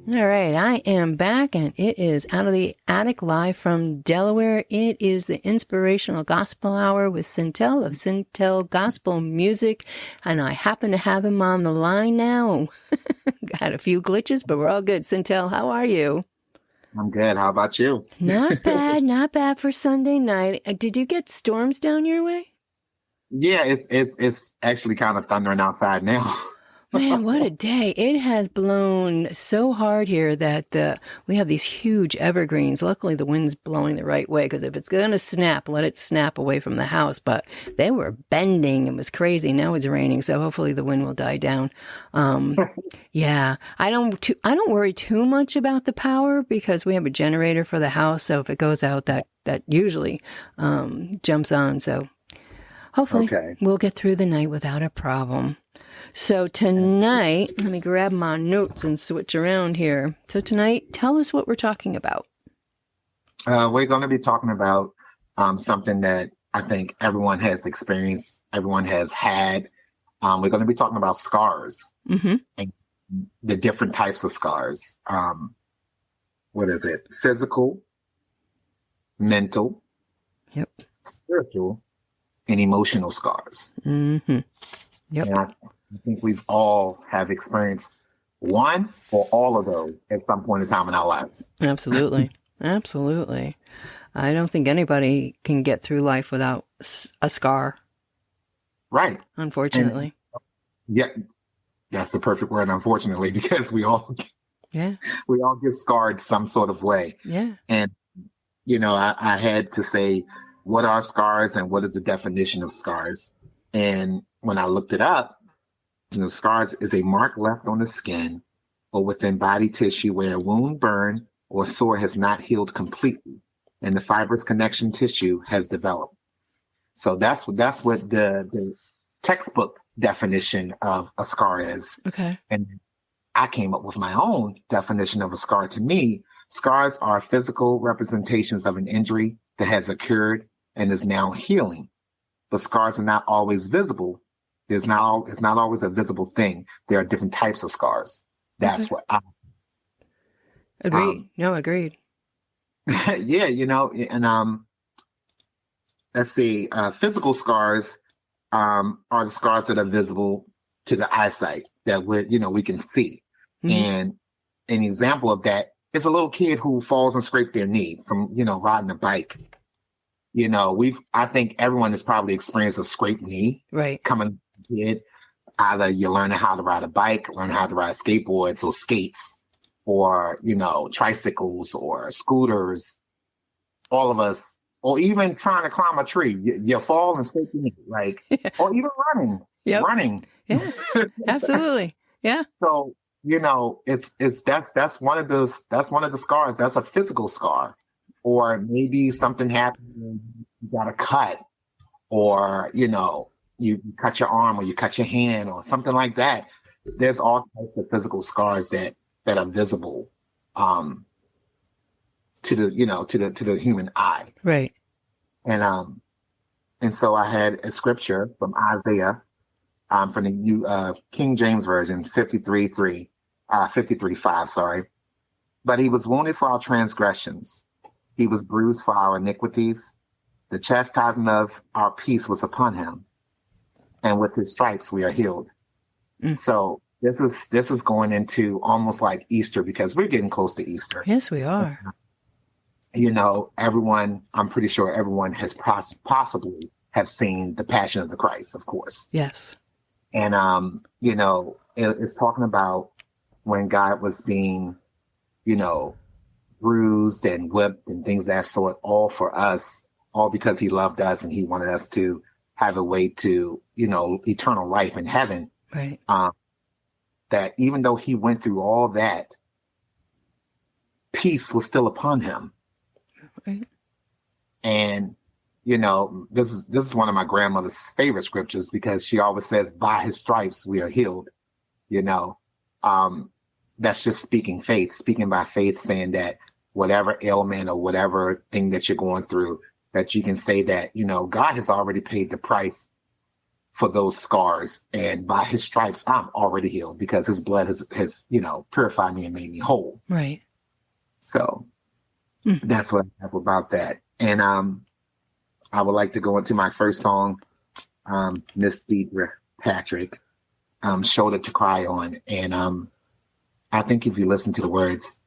All right, I am back, and it is Out of the Attic live from Delaware. It is the Inspirational Gospel Hour with Cintale of Cintale Gospel Music, and I happen to have him on the line now. Got a few glitches, but we're all good. Cintale, how are you? I'm good. How about you? Not bad for Sunday night. Did you get storms down your way? Yeah, it's actually kind of thundering outside now. Man, what a day. It has blown so hard here that we have these huge evergreens. Luckily, the wind's blowing the right way because if it's going to snap, let it snap away from the house. But they were bending. It was crazy. Now it's raining, so hopefully the wind will die down. Yeah, I don't worry too much about the power because we have a generator for the house. So if it goes out, that usually jumps on. So hopefully Okay. we'll get through the night without a problem. So tonight, let me grab my notes and switch around here. So tonight, tell us what we're talking about. We're going to be talking about something that I think everyone has experienced, everyone has had. We're going to be talking about scars Mm-hmm. and the different types of scars. What is it? Physical, mental, Yep. spiritual, and emotional scars. Mm-hmm. Yep. And I think we've all have experienced one or all of those at some point in time in our lives. Absolutely. Absolutely. I don't think anybody can get through life without a scar, Right. And unfortunately. yeah, that's the perfect word, unfortunately, because Yeah. we all get scarred some sort of way. Yeah. And I had to say, what are scars and what is the definition of scars? And when I looked it up, scars is a mark left on the skin or within body tissue where a wound, burn, or sore has not healed completely, and the fibrous connection tissue has developed. So that's what the textbook definition of a scar is. Okay. And I came up with my own definition of a scar. To me, scars are physical representations of an injury that has occurred and is now healing. But scars are not always visible. It's not always a visible thing. There are different types of scars. Okay. That's what I, Agreed. No, agreed. yeah, and let's see, physical scars are the scars that are visible to the eyesight that we can see. Mm-hmm. And an example of that is a little kid who falls and scrapes their knee from, riding a bike. I think everyone has probably experienced a scraped knee Right. coming kid. Either you're learning how to ride a bike, learn how to ride skateboards or skates, or, tricycles or scooters, all of us, or even trying to climb a tree. You fall and scrape your knee, or even running, Yep. running. Yeah. Absolutely. Yeah. So, that's one of the scars. That's a physical scar. Or maybe something happened and you got a cut, or, you cut your arm or you cut your hand or something like that. There's all types of physical scars that are visible to the human eye. Right. And so I had a scripture from Isaiah from the King James Version 53:5, sorry. But he was wounded for our transgressions. He was bruised for our iniquities. The chastisement of our peace was upon him, and with his stripes we are healed. Mm. So this is going into almost like Easter because we're getting close to Easter. Yes, we are. I'm pretty sure everyone has possibly have seen the Passion of the Christ, of course. Yes. And, it's talking about when God was being, bruised and whipped and things of that sort, all for us, all because he loved us and he wanted us to have a way to, eternal life in heaven. Right. That even though he went through all that, peace was still upon him. Right. And, this is one of my grandmother's favorite scriptures because she always says, by his stripes we are healed. That's just speaking by faith, saying that whatever ailment or whatever thing that you're going through, that you can say that, God has already paid the price for those scars. And by his stripes, I'm already healed because his blood has purified me and made me whole. Right. So that's what I have about that. And I would like to go into my first song, Miss Deidre Patrick, Shoulder to Cry On. And I think if you listen to the words,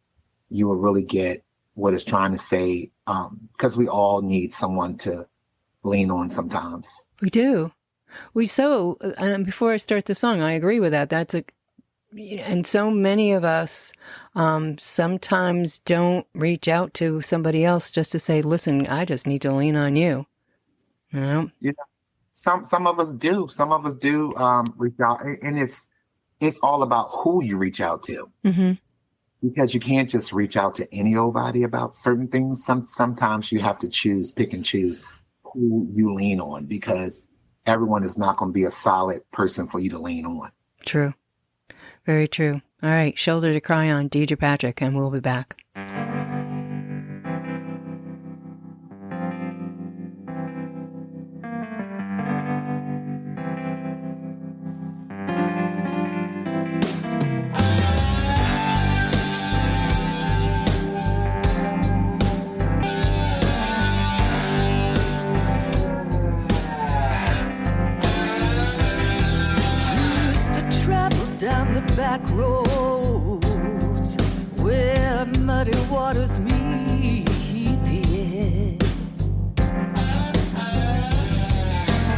you will really get what it's trying to say, because we all need someone to lean on sometimes. We do. And before I start the song, I agree with that. And so many of us sometimes don't reach out to somebody else just to say, listen, I just need to lean on you. You know? Yeah. Some of us do. Some of us do reach out, and it's all about who you reach out to. Mm-hmm. Because you can't just reach out to anybody about certain things. Sometimes you have to pick and choose who you lean on, because everyone is not going to be a solid person for you to lean on. True. Very true. All right. Shoulder to Cry On, Deidre Patrick, and we'll be back. Down the back roads where muddy waters meet the air,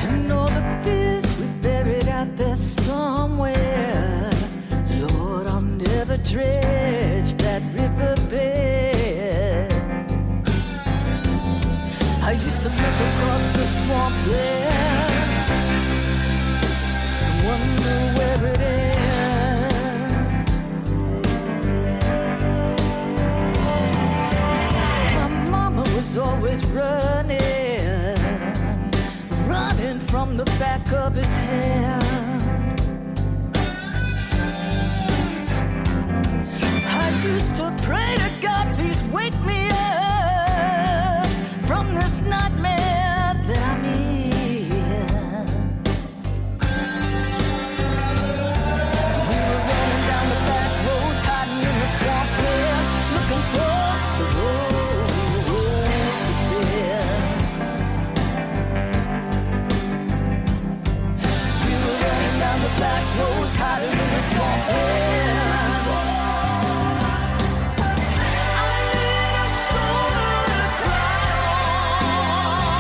and all the fears we buried out there somewhere. Lord, I'll never dredge that riverbed. I used to look across the swamplands and wonder where it is. Was always running from the back of his hand. I used to pray to God, please wake me up from this nightmare that I'm in. We were running down the back roads, hiding in the swamplands, looking for the road. Back roads hiding in the swamplands. I need a shoulder to cry on.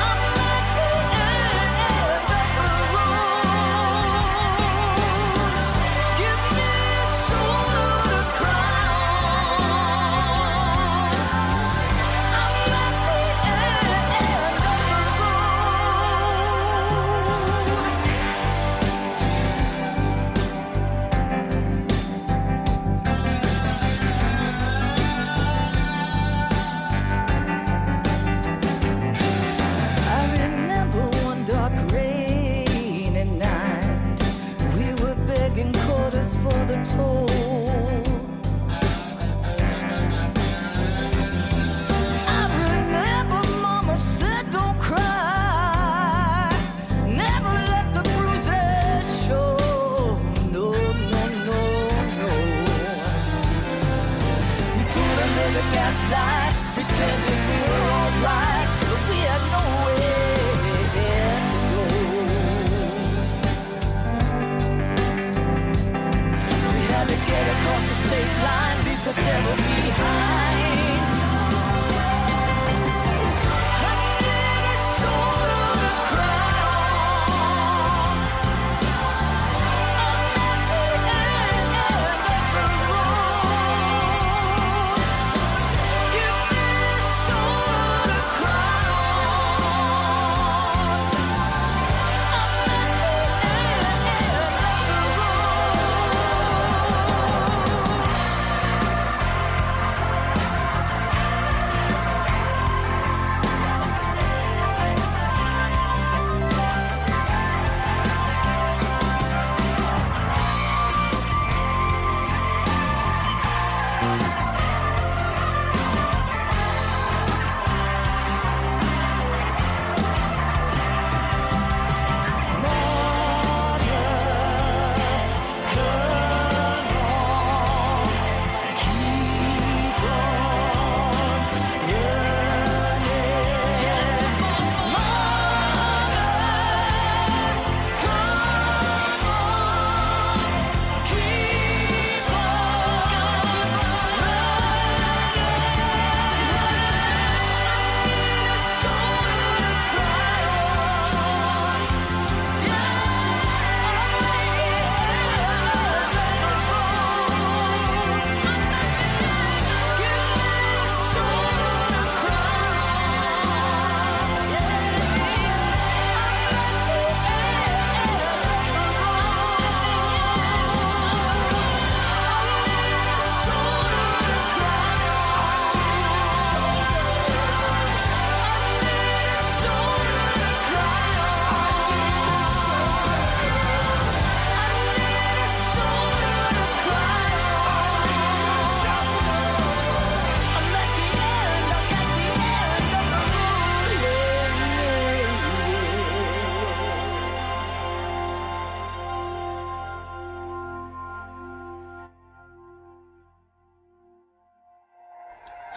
I'm at the end of the road. Give me a shoulder to cry on. I'm at the end of the road. For the toll, I remember Mama said, "Don't cry, never let the bruises show." No, no, no, no. We pulled under the gaslight, pretending we were all right, but we had nowhere to go. To get across the state line, leave the devil behind. I need a shoulder to cry on. I'm at the end of the road. Give me a shoulder.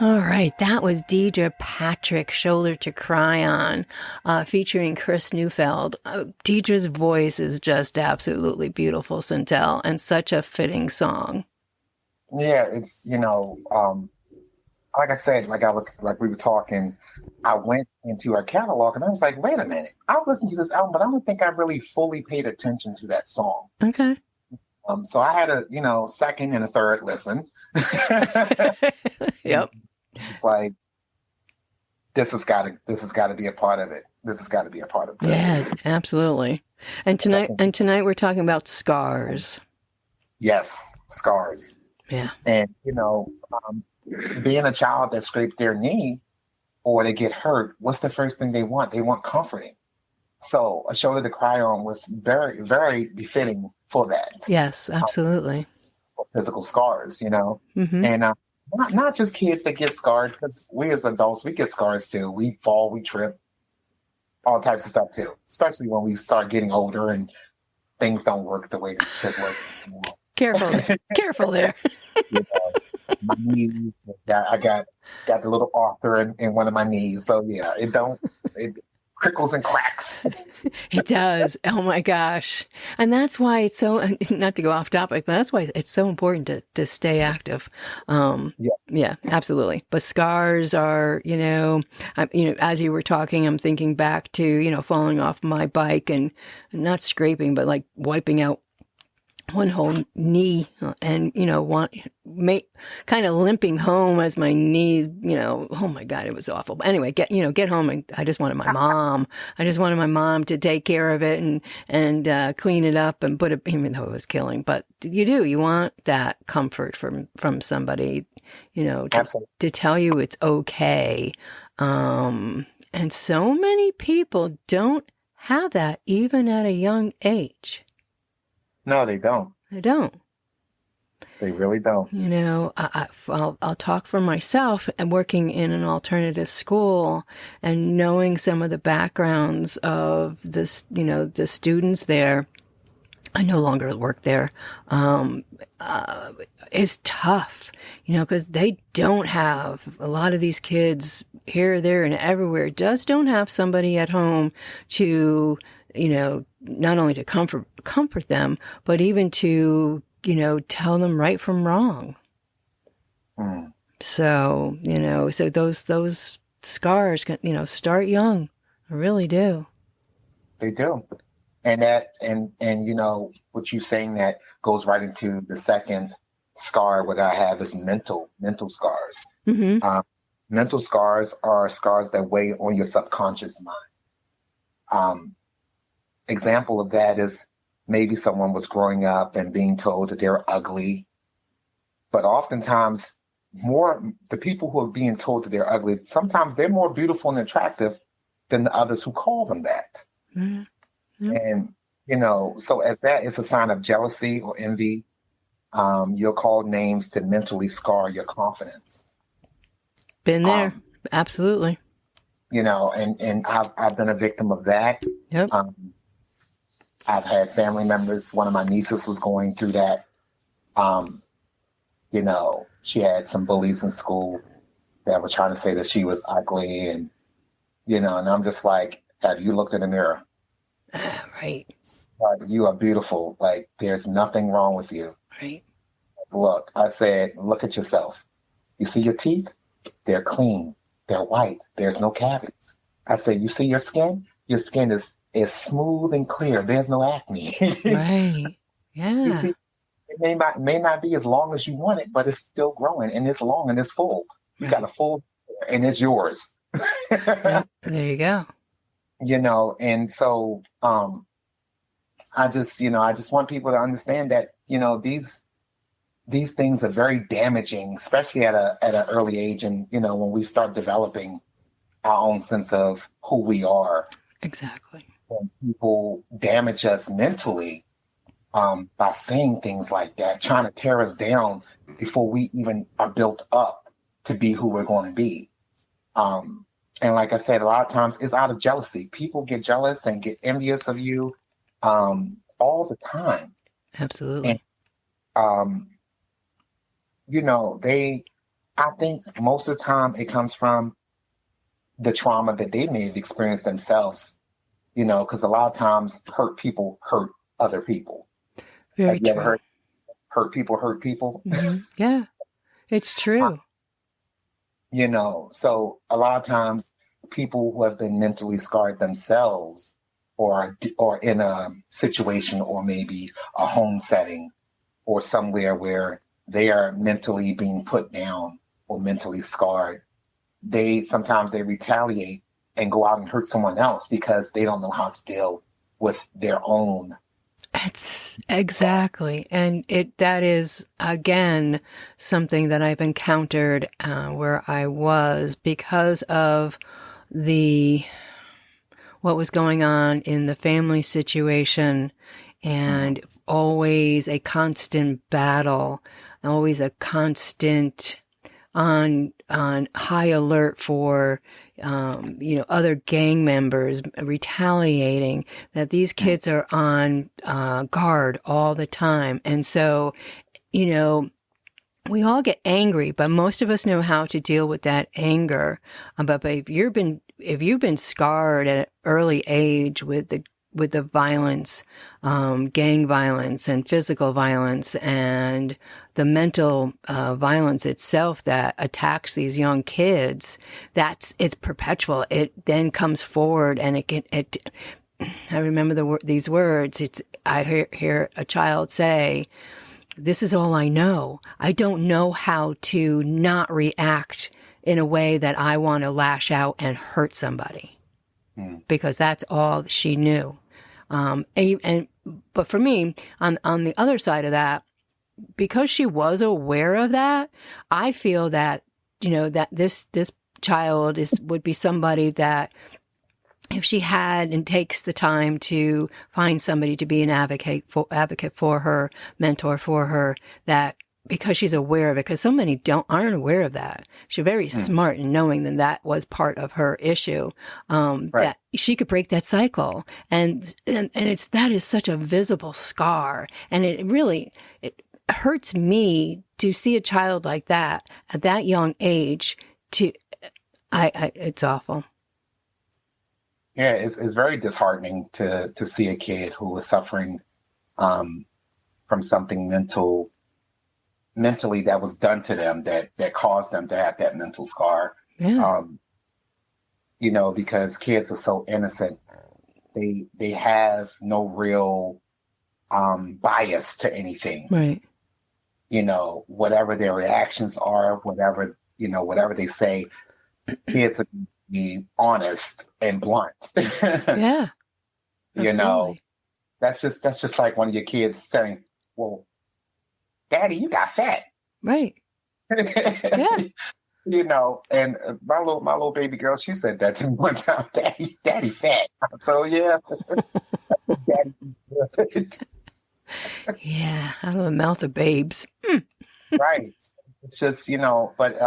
All right, that was Deidre Patrick, Shoulder to Cry On, featuring Chris Neufeld. Deidre's voice is just absolutely beautiful, Cintale, and such a fitting song. Yeah, it's, like I said, like we were talking, I went into her catalog and I was like, wait a minute, I've listened to this album, but I don't think I really fully paid attention to that song. Okay. So I had a, second and a third listen. Yep. Like, this has got to be a part of it. This has got to be a part of it. Yeah, absolutely. And tonight we're talking about scars. Yes, scars. Yeah. And, being a child that scraped their knee or they get hurt, what's the first thing they want? They want comforting. So A Shoulder to Cry On was very, very befitting for that. Yes, absolutely. For physical scars, Mm-hmm. And not just kids that get scarred, because we as adults, we get scars too. We fall, we trip, all types of stuff too, especially when we start getting older and things don't work the way they should work. Careful there. My knees, I got the little Arthur in one of my knees. So yeah, it crickles and cracks. It does. Oh my gosh. And that's why it's so, not to go off topic, but that's why it's so important to stay active. Yeah, absolutely. But scars are, as you were talking, I'm thinking back to, falling off my bike and not scraping, but like wiping out one whole knee and, kind of limping home as my knees, oh my God, it was awful. But anyway, get home and I just wanted my mom. I just wanted my mom to take care of it and clean it up and put it, even though it was killing. But you want that comfort from somebody, to tell you it's okay. And so many people don't have that even at a young age. No, they don't. They don't. They really don't. I'll talk for myself and working in an alternative school and knowing some of the backgrounds of this, the students there. I no longer work there. Is tough, because they don't have a lot of these kids here, there, and everywhere. Just don't have somebody at home to, not only to comfort them, but even to, tell them right from wrong. Mm. So, so those scars can, start young. They really do. They do. And what you saying that goes right into the second scar. What I have is mental scars. Mm-hmm. Mental scars are scars that weigh on your subconscious mind. Example of that is maybe someone was growing up and being told that they're ugly, but oftentimes the people who are being told that they're ugly, sometimes they're more beautiful and attractive than the others who call them that. Mm-hmm. And, so as that is a sign of jealousy or envy, you'll call names to mentally scar your confidence. Been there. Absolutely. And I've been a victim of that. Yep. I've had family members. One of my nieces was going through that. She had some bullies in school that were trying to say that she was ugly, and I'm just like, have you looked in the mirror? Right. You are beautiful. Like, there's nothing wrong with you. Right. Look, I said, look at yourself. You see your teeth? They're clean. They're white. There's no cavities. I said, you see your skin? Your skin is smooth and clear. There's no acne. Right. Yeah. You see, it may not be as long as you want it, but it's still growing and it's long and it's full. You got a full, and it's yours. Yep. There you go. And so I just want people to understand that, these things are very damaging, especially at an early age. And, when we start developing our own sense of who we are. Exactly. When people damage us mentally by saying things like that, trying to tear us down before we even are built up to be who we're going to be. And like I said, a lot of times it's out of jealousy. People get jealous and get envious of you all the time. Absolutely. And, I think most of the time it comes from the trauma that they may have experienced themselves, because a lot of times hurt people hurt other people. Very Have you ever true. heard hurt people hurt people? Yeah, it's true. So a lot of times people who have been mentally scarred themselves or in a situation or maybe a home setting or somewhere where they are mentally being put down or mentally scarred, sometimes they retaliate and go out and hurt someone else because they don't know how to deal with their own. It's exactly. And that is, again, something that I've encountered where I was because of what was going on in the family situation, and always a constant battle, always a constant on high alert for other gang members retaliating, that these kids are on guard all the time. And so, we all get angry, but most of us know how to deal with that anger. But if you've been scarred at an early age with the violence, gang violence and physical violence and the mental violence itself that attacks these young kids, it's perpetual. It then comes forward, and I remember these words. I hear a child say, "This is all I know. I don't know how to not react in a way that I want to lash out and hurt somebody," because that's all she knew. But for me, on the other side of that, because she was aware of that, I feel that, that this child would be somebody that, if she had and takes the time to find somebody to be an advocate for her, mentor for her, that because she's aware of it, because so many aren't aware of that. She's very smart in knowing that was part of her issue, that she could break that cycle. And that is such a visible scar. And it hurts me to see a child like that at that young age. It's awful. Yeah, it's very disheartening to see a kid who was suffering from something mentally that was done to them that caused them to have that mental scar. Yeah. Because kids are so innocent. They have no real bias to anything. Right. Whatever their reactions are, whatever they say, kids are be honest and blunt. Yeah. Absolutely. That's just like one of your kids saying, "Well, Daddy, you got fat." Right. Yeah. And my little baby girl, she said that to me one time, Daddy fat. So yeah. Daddy good. Yeah, out of the mouth of babes. Right. It's just, but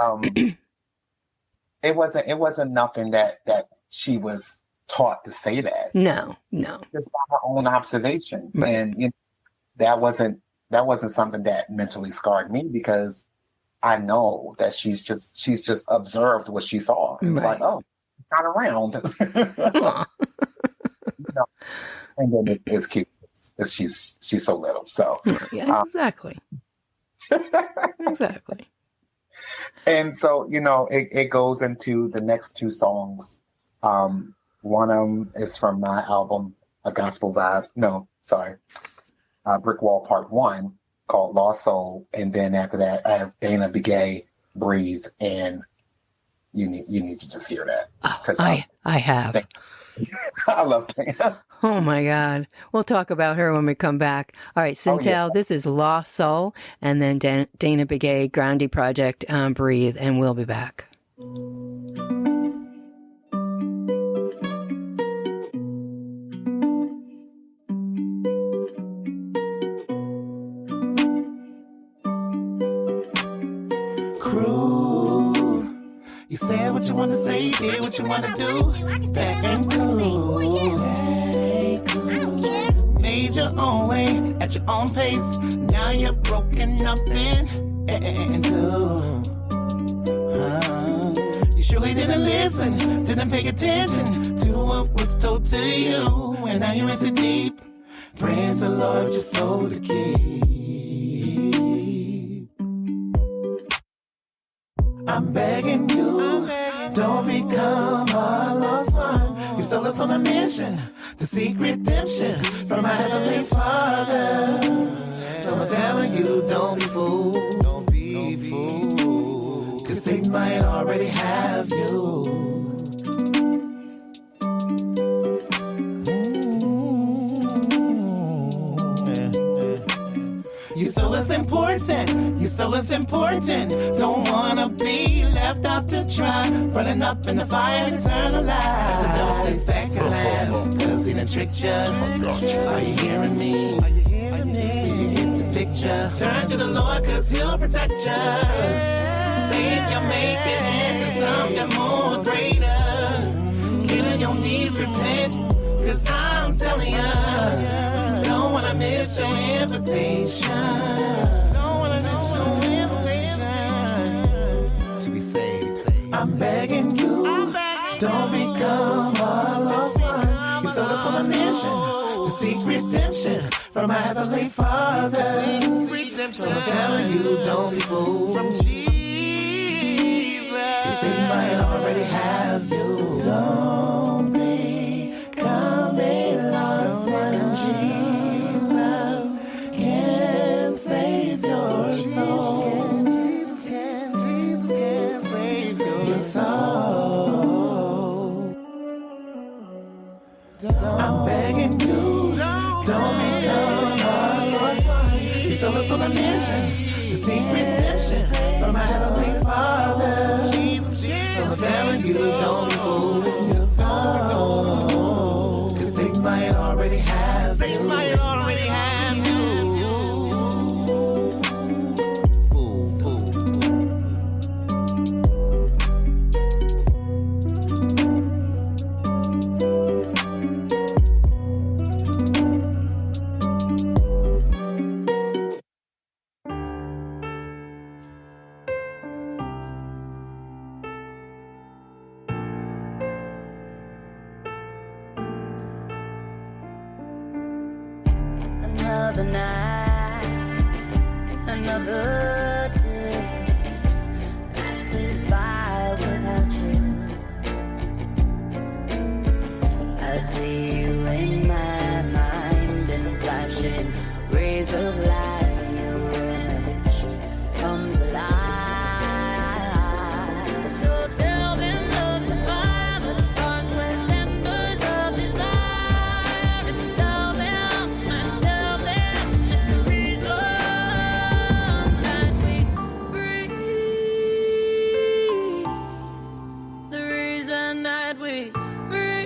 it wasn't nothing that she was taught to say that. No. Just by her own observation. Right. And that wasn't something that mentally scarred me, because I know that she's just observed what she saw. It's like, oh, not around. And then it's cute. She's so little. So yeah, exactly. Exactly. And so, it goes into the next two songs. One of them is from my album, A Gospel Vibe. No, sorry. Brick Wall Part 1, called Lost Soul. And then after that, I have Dana Begay, Breathe. And you need to just hear that. Oh, I have. I love Dana. Oh my God. We'll talk about her when we come back. All right, Cintale, This is Lost Soul, and then Dana Begay, Grandi Project, Breathe, and we'll be back. Cruel. You said what you want to say, did what you want to do. That ain't cool. Made your own way at your own pace. Now you're broken up in two. surely didn't listen, didn't pay attention to what was told to you. And now you're in too deep, praying to Lord your soul to keep. I'm begging you, don't become a lost one. Your soul is on a mission to seek redemption from our Heavenly Father. So I'm telling you, don't be fooled. Don't be fooled. Cause Satan might already have you. Your soul is important, your soul is important. Don't wanna be left out to dry, burning up in the fire of eternal life. The devil says back and laugh, cause he done tricked ya. Are you hearing me? Do you get the picture? Turn to the Lord cause he'll protect ya. Save you, make it into something more greater. Get on your knees, repent, cause I'm telling ya, don't wanna miss your invitation. Don't wanna miss your invitation to be saved. I'm begging you, don't become a lost one. Your soul is on a mission to seek redemption from our Heavenly Father. So I'm telling you, don't be fooled. From Jesus, cause He might already have you. Don't become a lost one. Jesus can save your soul. Jesus can save your soul. I'm begging you, don't become a lost one. Your soul is on a mission to seek redemption from our Heavenly Father. So I'm telling you, don't be fooled. Your soul, cause Satan might already have you. Satan might already have you. Fool. Another night, another day passes by without you. I see you in my mind in flashing rays of light. Your image comes alive. So tell them there's a fire that burns with embers of desire, and tell them it's the reason that we breathe. The reason that we breathe.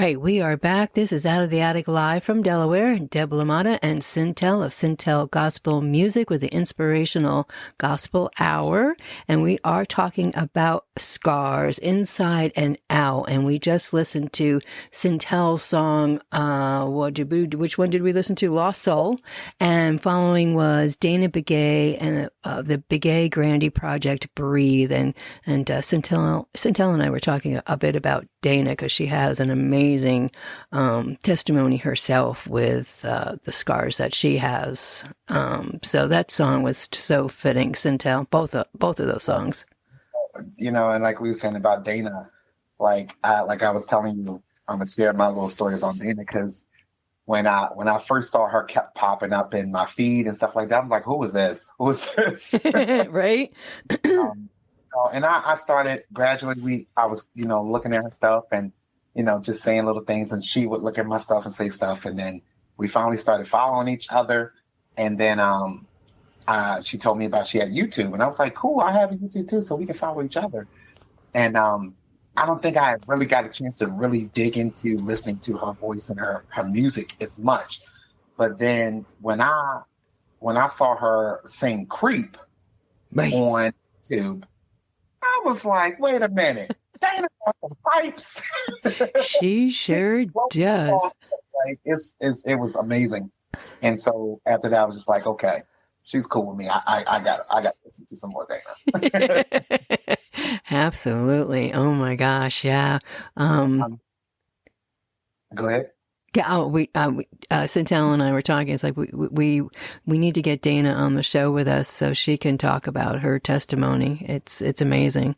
right, we are back. This is Out of the Attic live from Delaware. Deb LaMotta and Cintale of Cintale Gospel Music with the Inspirational Gospel Hour. And we are talking about scars inside and out. And we just listened to Cintale's song, which one did we listen to? Lost Soul. And following was Dana Begay and the Begay Grandy Project, Breathe. And Cintale and I were talking a bit about Dana because she has an amazing testimony herself with the scars that she has. So that song was so fitting, Cintale, both of those songs. You know, and like we were saying about Dana, like I was telling you, I'm gonna share my little story about Dana because when I first saw her kept popping up in my feed and stuff like that, I'm like, who is this? Who is this? Right? And I started gradually. I was, looking at her stuff and, just saying little things, and she would look at my stuff and say stuff, and then we finally started following each other. And then she told me about she had YouTube, and I was like, cool, I have a YouTube too, so we can follow each other. And I don't think I really got a chance to really dig into listening to her voice and her music as much. But then when I saw her sing "Creep" Right. on YouTube, I was like, wait a minute, Dana got some pipes. She sure does. Like, it was amazing. And so after that, I was just like, okay, she's cool with me. I got to listen to some more Dana. Absolutely. Oh my gosh. Yeah. Go ahead. Yeah, Cintale and I were talking. It's like we need to get Dana on the show with us so she can talk about her testimony. It's amazing.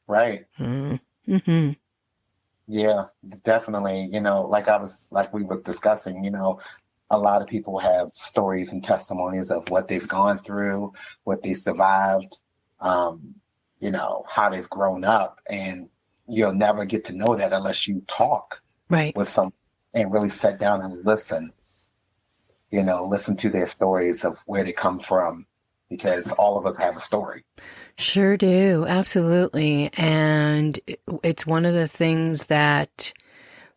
Right. Mm-hmm. Yeah, definitely. Like we were discussing, a lot of people have stories and testimonies of what they've gone through, what they survived, how they've grown up, and you'll never get to know that unless you talk Right. with someone and really sit down and listen to their stories of where they come from, because all of us have a story. Sure do. Absolutely. And it's one of the things that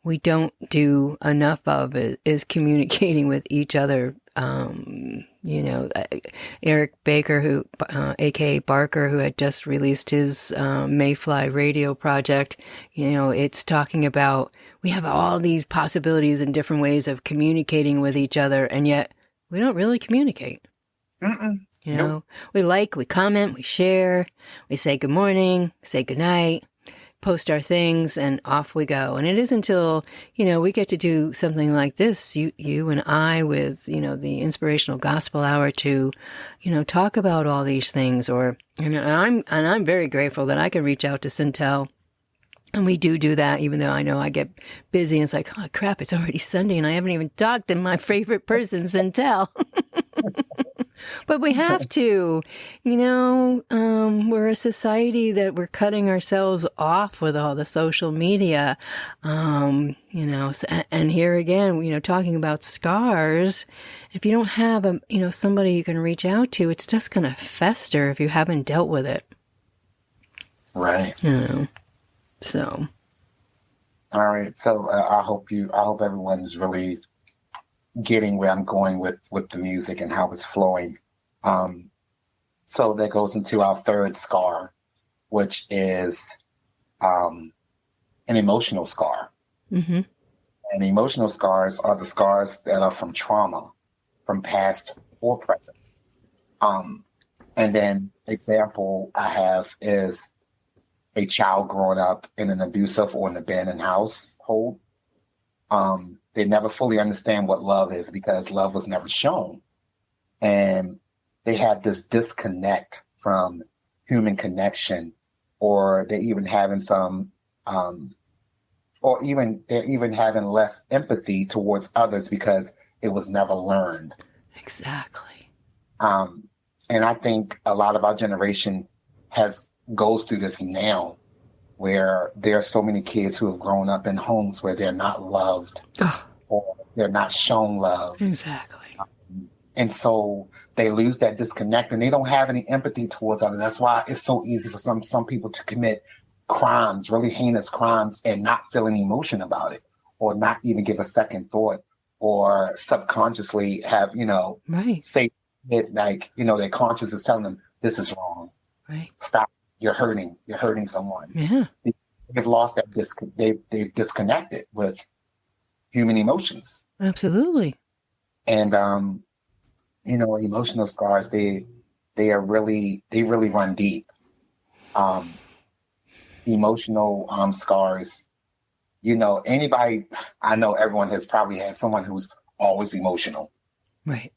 we don't do enough of is communicating with each other. Eric Baker, aka Barker, who had just released his Mayfly radio project, it's talking about we have all these possibilities and different ways of communicating with each other, and yet we don't really communicate. Mm-mm. Nope. We comment, we share, we say good morning, say good night, post our things, and off we go. And it isn't until, we get to do something like this, you and I, with, the Inspirational Gospel Hour to, talk about all these things, or, and I'm very grateful that I can reach out to Cintale. And we do that, even though I know I get busy, and it's like, oh crap, it's already Sunday and I haven't even talked to my favorite person, Cintale. But we have to, we're a society that we're cutting ourselves off with all the social media, and here again, talking about scars, if you don't have somebody you can reach out to, it's just going to fester if you haven't dealt with it. Right. So. All right. So I hope everyone's really getting where I'm going with the music and how it's flowing. So that goes into our third scar, which is an emotional scar. Mm-hmm. And emotional scars are the scars that are from trauma, from past or present. And then example I have is a child growing up in an abusive or an abandoned household. They never fully understand what love is because love was never shown. And they have this disconnect from human connection, or they're even having they're even having less empathy towards others because it was never learned. Exactly. And I think a lot of our generation goes through this now, where there are so many kids who have grown up in homes where they're not loved or they're not shown love. Exactly. And so they lose that disconnect and they don't have any empathy towards others. That's why it's so easy for some people to commit crimes, really heinous crimes, and not feel any emotion about it, or not even give a second thought or subconsciously have, Right. say it like, their conscience is telling them this is wrong. Right. Stop. You're hurting someone. Yeah. They've lost that they've disconnected with human emotions. Absolutely. And, emotional scars, they really run deep. Emotional scars, anybody, I know everyone has probably had someone who's always emotional. Right.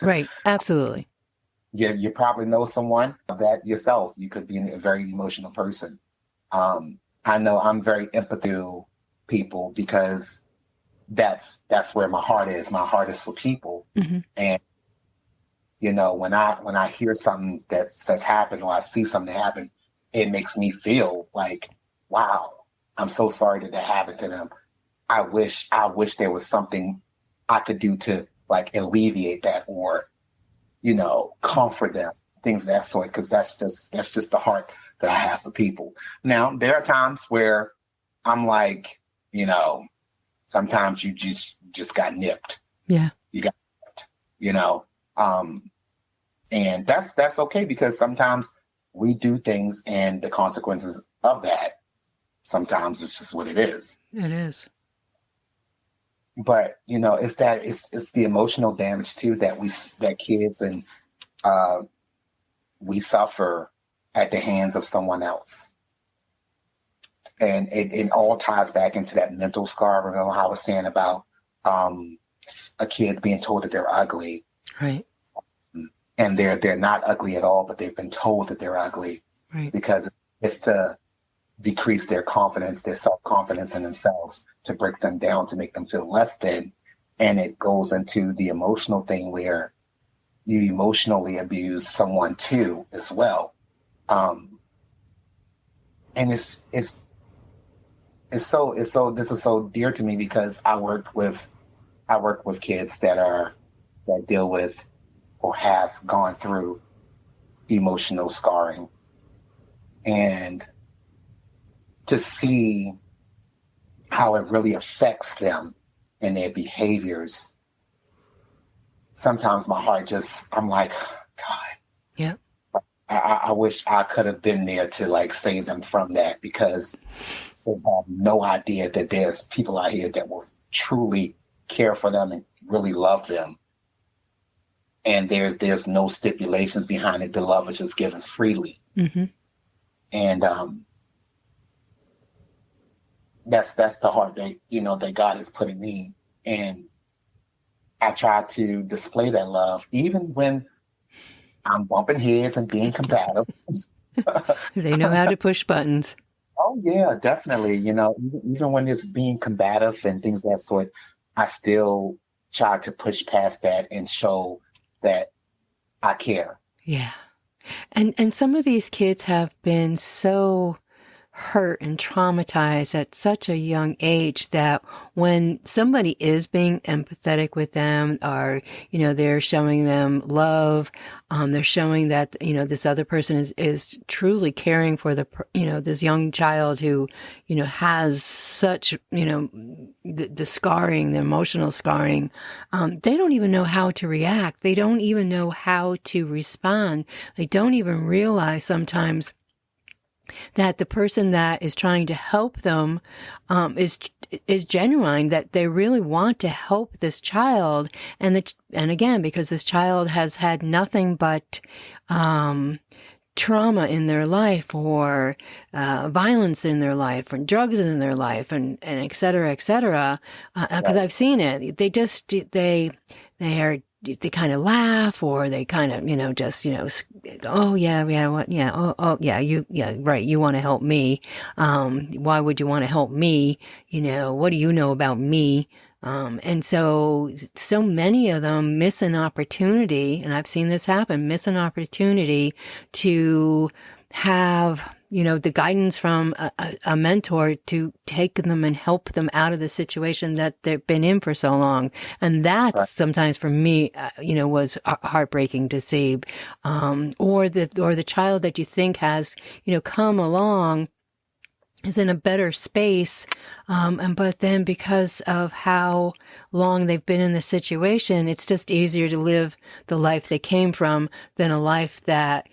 Right. Absolutely. You probably know someone that yourself. You could be a very emotional person. I know I'm very empathic to people because that's where my heart is. My heart is for people. Mm-hmm. And when I hear something that's happened or I see something happen, it makes me feel like, wow, I'm so sorry that happened to them. I wish there was something I could do to like alleviate that or, comfort them, things of that sort, because that's just the heart that I have for people. Now, there are times where I'm like, sometimes you just got nipped. Yeah. You got nipped, and that's okay because sometimes we do things and the consequences of that, sometimes it's just what it is. It is. But it's the emotional damage too that kids and we suffer at the hands of someone else, and it all ties back into that mental scar. Remember how I was saying about a kid being told that they're ugly, Right. and they're not ugly at all, but they've been told that they're ugly, Right. because it's to decrease their confidence, their self-confidence in themselves, to break them down, to make them feel less than. And it goes into the emotional thing where you emotionally abuse someone too as well. And this is so dear to me because I work with kids that deal with or have gone through emotional scarring, and to see how it really affects them and their behaviors. Sometimes my heart I'm like, God, Yeah. I wish I could have been there to like save them from that, because they have no idea that there's people out here that will truly care for them and really love them. And there's no stipulations behind it. The love is just given freely. Mm-hmm. And that's the heart that God has put in me. And I try to display that love even when I'm bumping heads and being combative. They know how to push buttons. Oh yeah, definitely. Even when it's being combative and things of that sort, I still try to push past that and show that I care. Yeah. And some of these kids have been so hurt and traumatized at such a young age that when somebody is being empathetic with them, or, they're showing them love, they're showing that, this other person is truly caring for this young child who, has such, the scarring, the emotional scarring, they don't even know how to react. They don't even know how to respond. They don't even realize sometimes that the person that is trying to help them is genuine, that they really want to help this child, and again, because this child has had nothing but trauma in their life, or violence in their life, or drugs in their life, and et cetera, et cetera. Because I've seen it. They kind of laugh, or they kind of, oh yeah, what, yeah, oh yeah, right. You want to help me. Why would you want to help me? What do you know about me? And so many of them miss an opportunity, and I've seen this happen, miss an opportunity to have, the guidance from a mentor to take them and help them out of the situation that they've been in for so long. And that's sometimes for me, was heartbreaking to see. Or the child that you think has, come along is in a better space. But then because of how long they've been in the situation, it's just easier to live the life they came from than a life that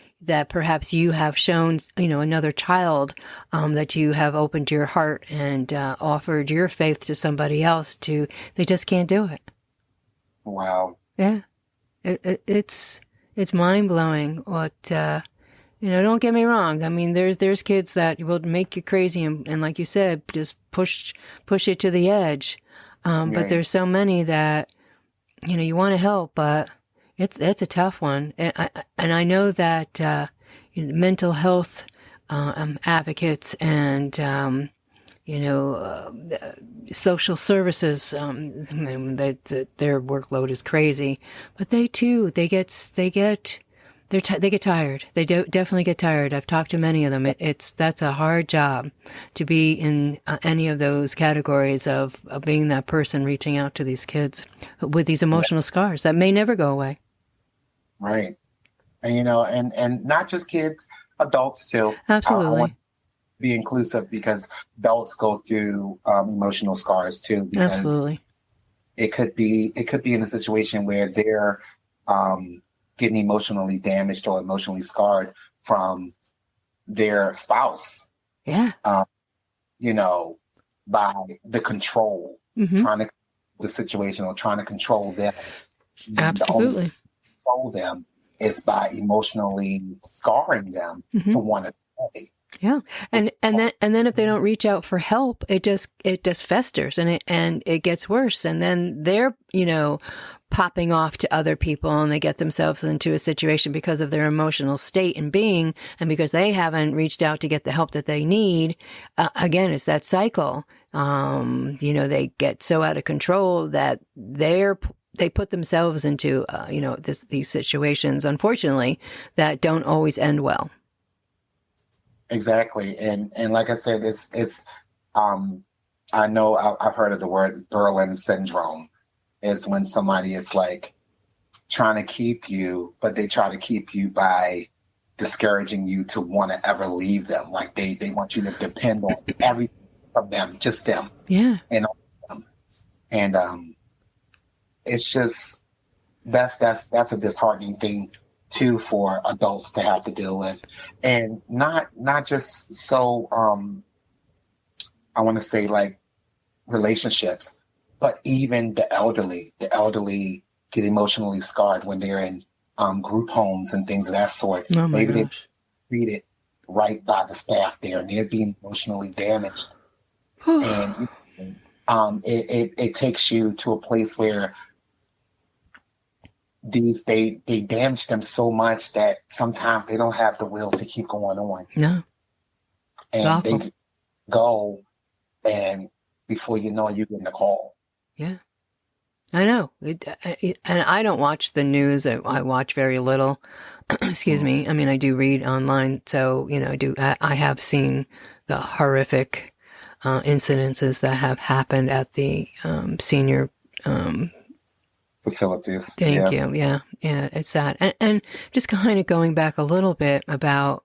perhaps you have shown, another child, that you have opened your heart and offered your faith to somebody else they just can't do it. Wow. Yeah. It's mind blowing what, don't get me wrong. I mean, there's kids that will make you crazy and like you said, just push it to the edge. But Right. there's so many that, you want to help, but it's a tough one. And I know that, mental health, advocates and, social services, their workload is crazy, but they get tired. They definitely get tired. I've talked to many of them. That's a hard job to be in any of those categories of being that person reaching out to these kids with these emotional scars that may never go away. Right. And, and not just kids, adults too. Absolutely. I want to be inclusive because adults go through emotional scars too. Because Absolutely. It could be in a situation where they're getting emotionally damaged or emotionally scarred from their spouse. Yeah. By the control, Mm-hmm. trying to the situation or trying to control them. Absolutely. The only way to control them is by emotionally scarring them Mm-hmm. to want to stay. Yeah. And then if they don't reach out for help, it just festers and it gets worse. And then they're, popping off to other people and they get themselves into a situation because of their emotional state and being, and because they haven't reached out to get the help that they need. Again, it's that cycle. They get so out of control that they put themselves into, these situations, unfortunately, that don't always end well. Exactly. And like I said, it's I know I've heard of the word Berlin syndrome. Is when somebody is like trying to keep you, but they try to keep you by discouraging you to want to ever leave them. Like they want you to depend on everything from them, just them. Yeah. And them. And it's just that's a disheartening thing too for adults to have to deal with. And not just so I want to say like relationships, but even the elderly get emotionally scarred when they're in group homes and things of that sort. Oh my Maybe they're gosh. treated right by the staff there and they're being emotionally damaged. And it takes you to a place where they damage them so much that sometimes they don't have the will to keep going on. No. It's And awful. they go, and before you know it, you get a call. Yeah. I know. And I don't watch the news. I watch very little. Excuse me. I mean, I do read online. So, I have seen the horrific incidences that have happened at the senior Facilities. Thank you. Yeah. Yeah. It's that. And just kind of going back a little bit about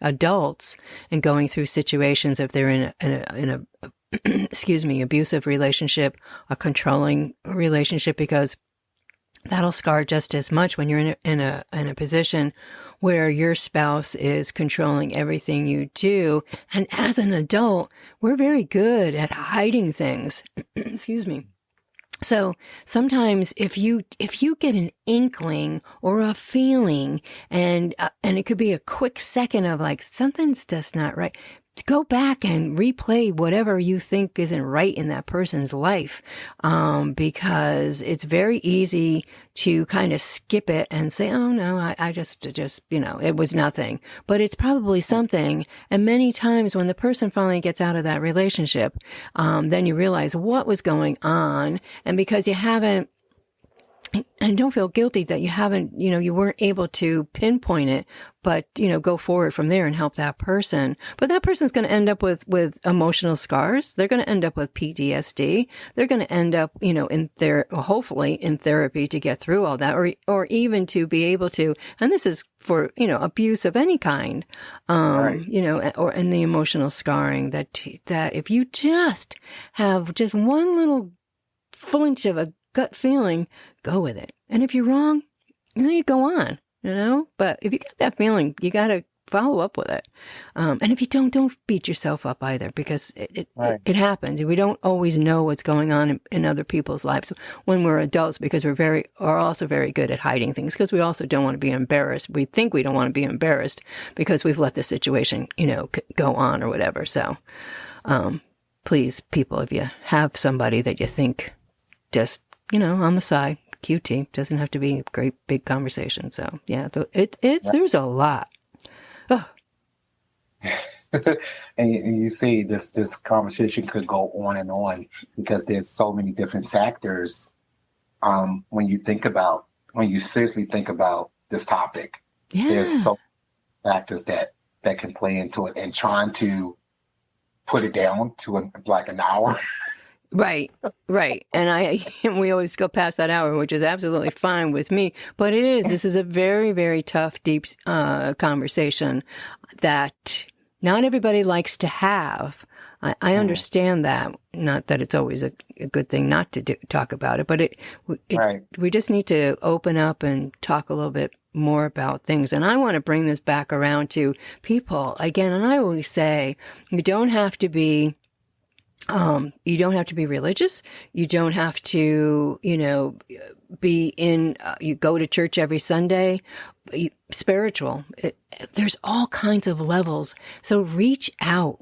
adults and going through situations if they're in a excuse me, abusive relationship, a controlling relationship, because that'll scar just as much when you're in a position where your spouse is controlling everything you do. And as an adult, we're very good at hiding things. Excuse me. So sometimes if you get an inkling or a feeling and it could be a quick second of like, something's just not right, go back and replay whatever you think isn't right in that person's life. Because it's very easy to kind of skip it and say, oh no, I just, it was nothing, but it's probably something. And many times when the person finally gets out of that relationship, then you realize what was going on. And because you haven't and don't feel guilty that you haven't, you weren't able to pinpoint it, but, go forward from there and help that person. But that person's going to end up with emotional scars. They're going to end up with PTSD. They're going to end up, hopefully in therapy to get through all that, or even to be able to, and this is for, abuse of any kind, Right. or in the emotional scarring that if you just have just one little flinch of a gut feeling, go with it. And if you're wrong, you go on, but if you get that feeling, you got to follow up with it. And if you don't beat yourself up either, because Right. it happens. We don't always know what's going on in other people's lives when we're adults, because are also very good at hiding things, because we also don't want to be embarrassed. We think we don't want to be embarrassed because we've let the situation, go on or whatever. So, please, people, if you have somebody that you think just, on the side, QT, doesn't have to be a great big conversation. So yeah, there's a lot. Oh, And you see this conversation could go on because there's so many different factors. When you seriously think about this topic, yeah. there's so many factors that can play into it, and trying to put it down to like an hour. Right. And we always go past that hour, which is absolutely fine with me. But this is a very, very tough, deep conversation that not everybody likes to have. I understand that. Not that it's always a good thing not to talk about it, but Right. we just need to open up and talk a little bit more about things. And I want to bring this back around to people again. And I always say, you don't have to be religious. You don't have to, be you go to church every Sunday. Spiritual. There's all kinds of levels. So reach out,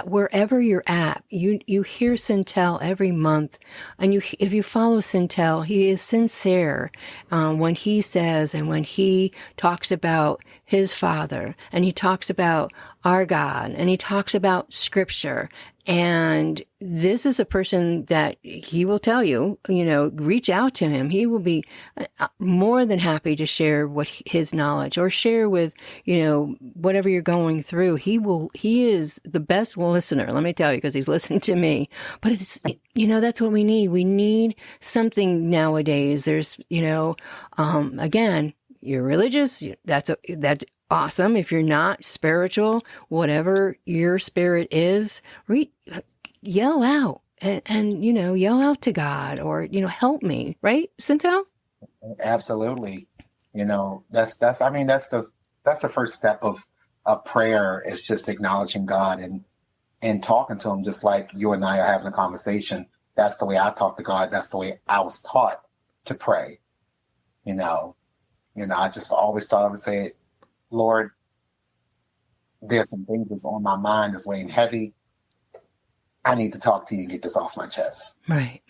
wherever you're at. You hear Cintale every month, and if you follow Cintale, he is sincere when he says and when he talks about his Father, and he talks about our God, and he talks about Scripture. And this is a person that he will tell you, reach out to him. He will be more than happy to share his knowledge, or share with, whatever you're going through. He is the best listener, let me tell you, because he's listened to me. But that's what we need. We need something nowadays. There's, again, you're religious. That's awesome. If you're not spiritual, whatever your spirit is, yell out and yell out to God, or, help me, right, Cintale? Absolutely. That's the first step of prayer, is just acknowledging God and talking to him, just like you and I are having a conversation. That's the way I talk to God. That's the way I was taught to pray. I just always thought I would say, Lord, there's some things that's on my mind that's weighing heavy. I need to talk to you and get this off my chest. Right.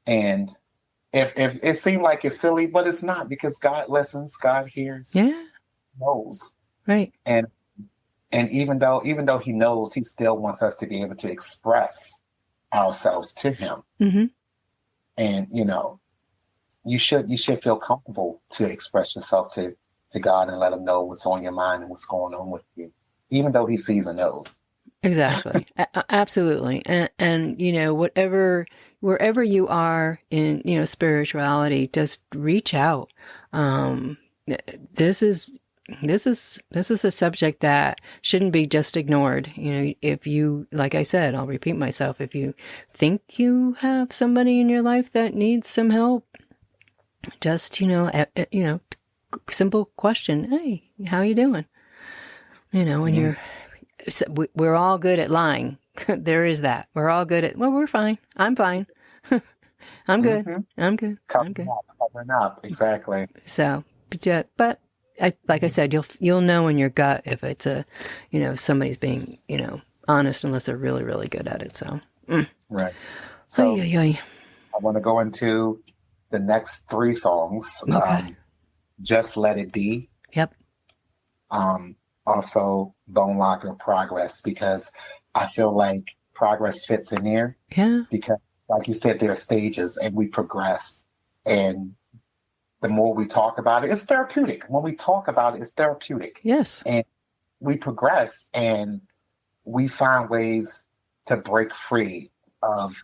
And if it seemed like it's silly, but it's not, because God listens, God hears, Yeah. knows. Right. And even though he knows, he still wants us to be able to express ourselves to him. Mm-hmm. And, you should feel comfortable to express yourself to God and let him know what's on your mind and what's going on with you, even though he sees and knows. Exactly. Absolutely. And, wherever you are in, spirituality, just reach out. This is a subject that shouldn't be just ignored. If you, like I said, I'll repeat myself, if you think you have somebody in your life that needs some help, just, simple question. Hey, how you doing? When we're all good at lying. There is that. We're all good at, we're fine. I'm fine. I'm good. Mm-hmm. I'm good. I'm good. Covering up. Exactly. So, but like I said, you'll know in your gut if it's somebody's being, honest, unless they're really, really good at it. So, Right. So I want to go into the next 3 songs. Okay. Just Let It Be. Yep. Also Bone Locker, Progress, because I feel like Progress fits in there. Yeah. Because like you said, there are stages and we progress. And the more we talk about it, it's therapeutic. When we talk about it, it's therapeutic. Yes. And we progress and we find ways to break free of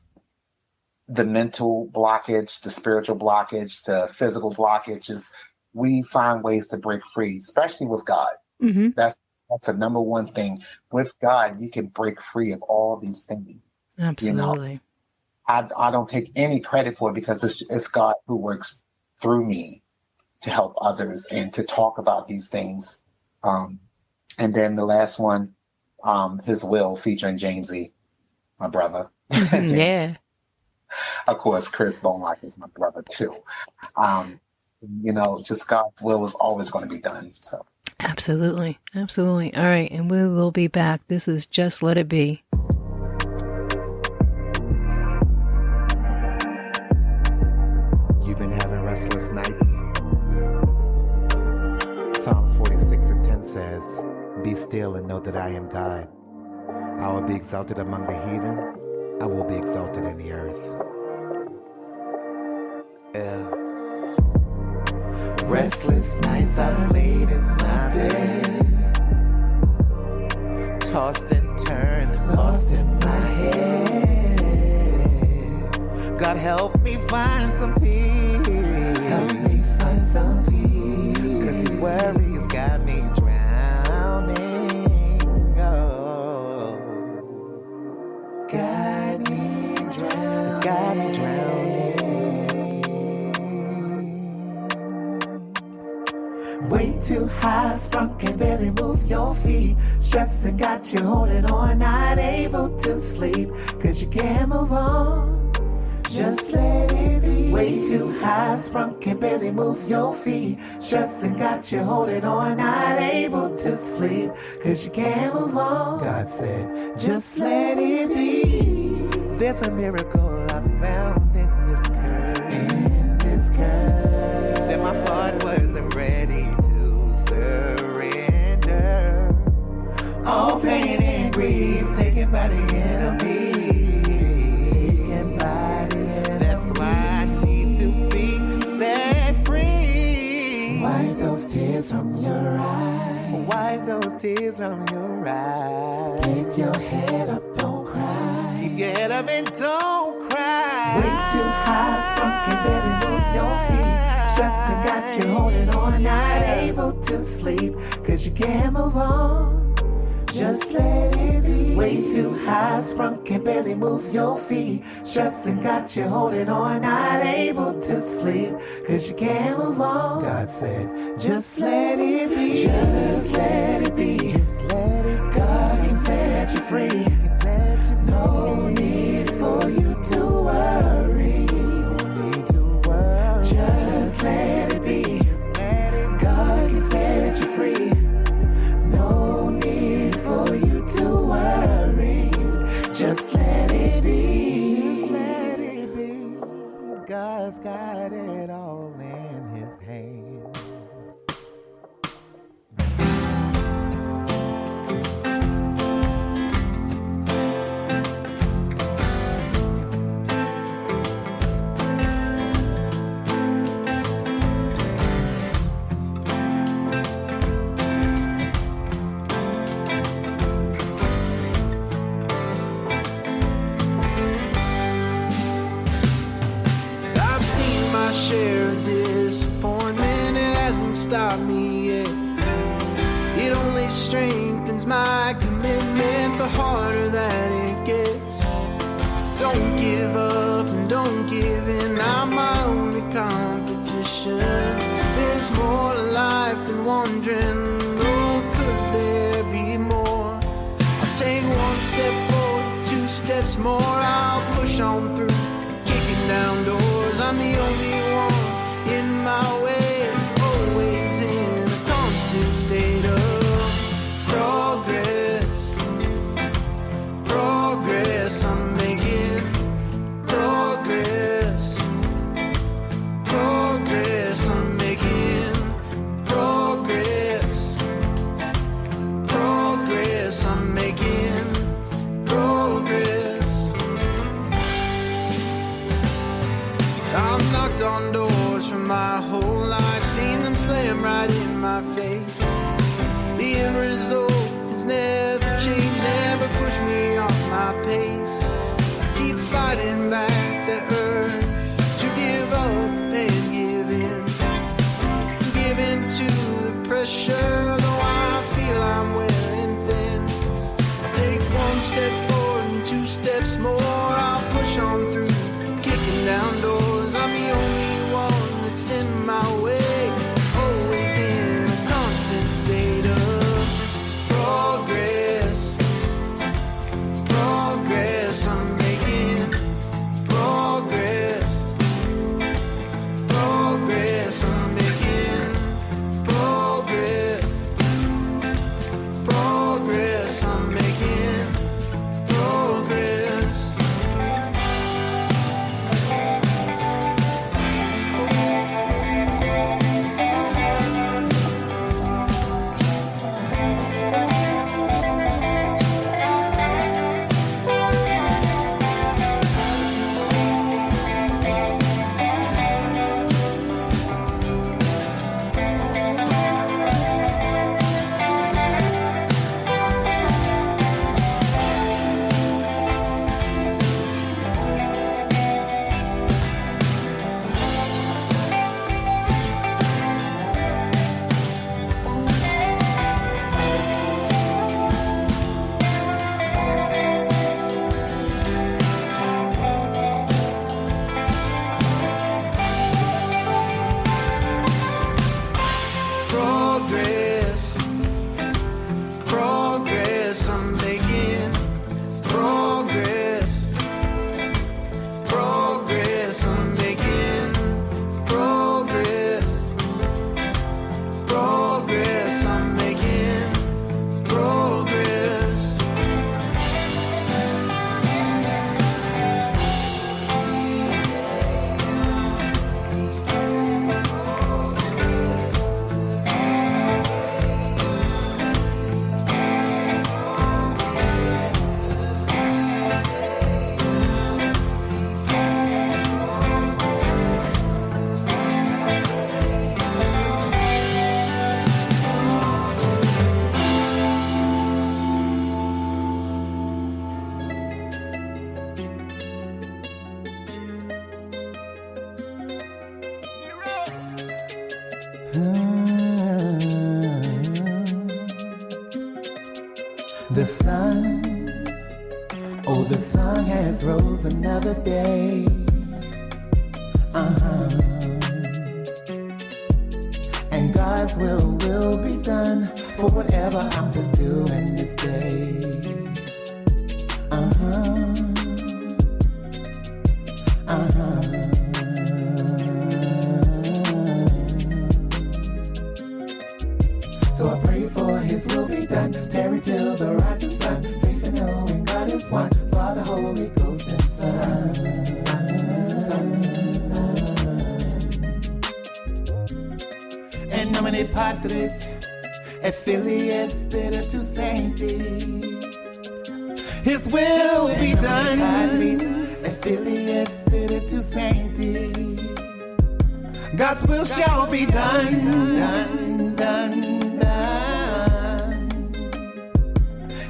the mental blockage, the spiritual blockage, the physical blockages. We find ways to break free, especially with God. Mm-hmm. That's the number one thing. With God, you can break free of all these things. Absolutely. I don't take any credit for it because it's God who works through me to help others and to talk about these things. And then the last one, His Will, featuring Jamesy, my brother. James. Yeah. Of course, Chris Beaumont is my brother too. Just God's will is always going to be done. So. Absolutely. Absolutely. All right. And we will be back. This is Just Let It Be. You've been having restless nights. Psalms 46:10 says, "Be still and know that I am God. I will be exalted among the heathen. I will be exalted in the earth." Restless nights I've laid in my bed, tossed and turned, lost in my head. God help me find some peace. Help me find some peace. 'Cause these worries got me drowning. Oh, got me drowning. It's got me drowning. Way too high, sprung, can barely move your feet. Stressing got you holding on, not able to sleep. 'Cause you can't move on, just let it be. Way too high, sprung, can barely move your feet. Stressing got you holding on, not able to sleep. 'Cause you can't move on. God said, just let it be. There's a miracle I found in this curve. In this curve. That my heart wasn't ready to surrender. All pain and grief taken by the enemy. Taken by the enemy. That's why I need to be set free. Wipe those tears from your eyes. Wipe those tears from your eyes. Keep your head up, don't cry. Keep your head up and don't cry. Way too high, sprung, and barely move your feet. Stressing got you holding on, not able to sleep. 'Cause you can't move on, just let it be. Way too high, sprung, can barely move your feet. Stressing got you holding on, not able to sleep. 'Cause you can't move on. God said, just let it be. Just let it be. Just let it go. God can set you free. No need for you to worry. No need to worry. Just let it be. God can set you free. No need for you to worry. Just let it be. Just let it be. God's got it all in His hands. I've seen my share of disappointment. It hasn't stopped me yet. It only strengthens my commitment the harder that it gets. Don't give up and don't give in. I'm my only competition. There's more to life than wondering, oh, could there be more? I'll take one step forward, 2 steps more. I'll push on through, kicking down doors. I'm the only one in my way, always in a constant state of progress. Progress, I'm making progress. Progress, I'm making progress. Progress, I'm making progress. I've knocked on doors for my whole life, seen them slam right in my face. The end result has never changed, never pushed me off my pace. Keep fighting back the urge to give up and give in to the pressure, though I feel I'm wearing thin. I take one step forward and two steps more, I'll push on through, kicking down doors. I'm the only one that's in my way, always in a constant state of progress. Progress, I'm making progress. Progress, I'm making progress. Progress, I'm making progress. Progress, progress, I'm making progress. Progress, I'm making progress. Progress, I'm making progress. The sun, oh, the sun has rose another day. And God's will be done for whatever I'm to do in this day. So I pray for His will be done, tarry till the rising sun, faith and knowing God is one, Father, Holy Ghost, and Son. En nomine Patris, et Filii, et Spiritus Sancti. His will be done. Patris, et Filii, et Spiritus Sancti. God's will shall be done, done.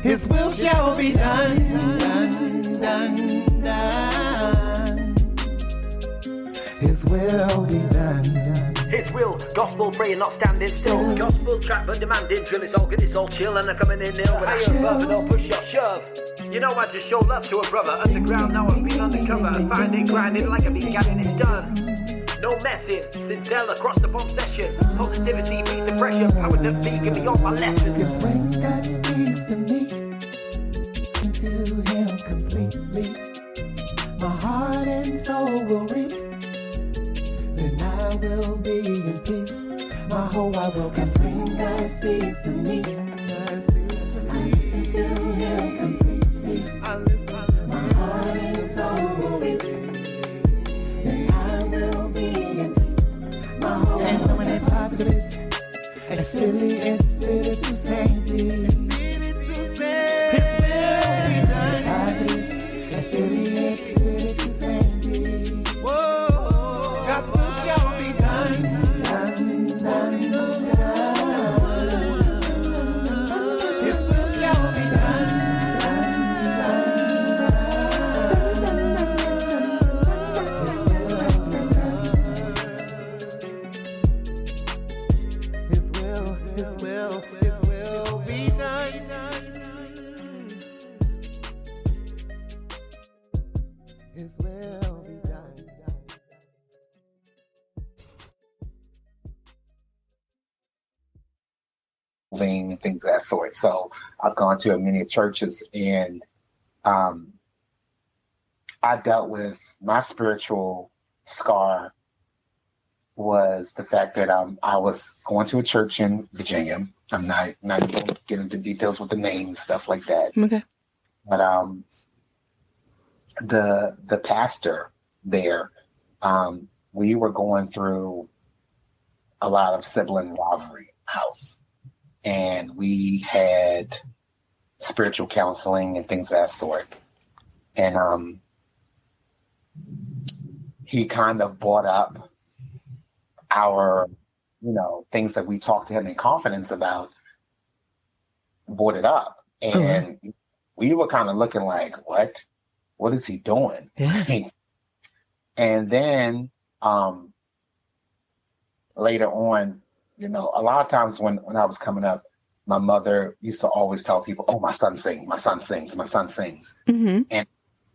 His will shall be done, done. His will be done. His will, gospel praying, not standing still. Gospel trap but demanding, drill is all good, it's all chill, and I'm coming in ill with a above and don't push or shove. You know I just show love to a brother. Underground now I've been undercover, finding grinding like I've been getting it done. No messing, Cintale across the bomb session. Positivity beats the pressure, power to be, give me all my lessons. Cause when God speaks to me, to Him completely, my heart and soul will reap. Then I will be in peace. My whole wide world. Cause when God speaks to me, I listen to Him completely. My heart and soul will reap. Then I will be in peace. My whole and when I pop this, and Filii and Spiritus Sancti. His will be done. And Filii and Spiritus Sancti. Whoa. His will be done. And things of that sort. So I've gone to many churches, and I dealt with my spiritual scar was the fact that I was going to a church in Virginia. I'm not going to get into details with the names, stuff like that. Okay. But the pastor there, we were going through a lot of sibling rivalry house. And we had spiritual counseling and things of that sort. And he kind of brought up our, things that we talked to him in confidence about, brought it up. And we were kind of looking like, what? What is he doing? Yeah. And then later on, a lot of times when I was coming up, my mother used to always tell people, oh, my son sings, my son sings, my son sings. Mm-hmm. And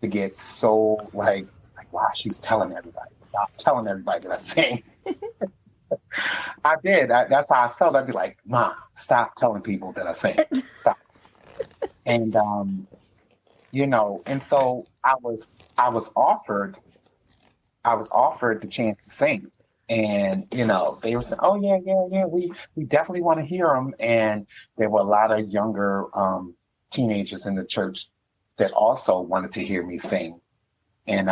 to get so like, wow, she's telling everybody. I'm telling everybody that I sing. I did. That's how I felt. I'd be like, Mom, stop telling people that I sing. Stop. And, and so I was offered the chance to sing. And, they were saying, oh, yeah, we definitely want to hear them. And there were a lot of younger teenagers in the church that also wanted to hear me sing. And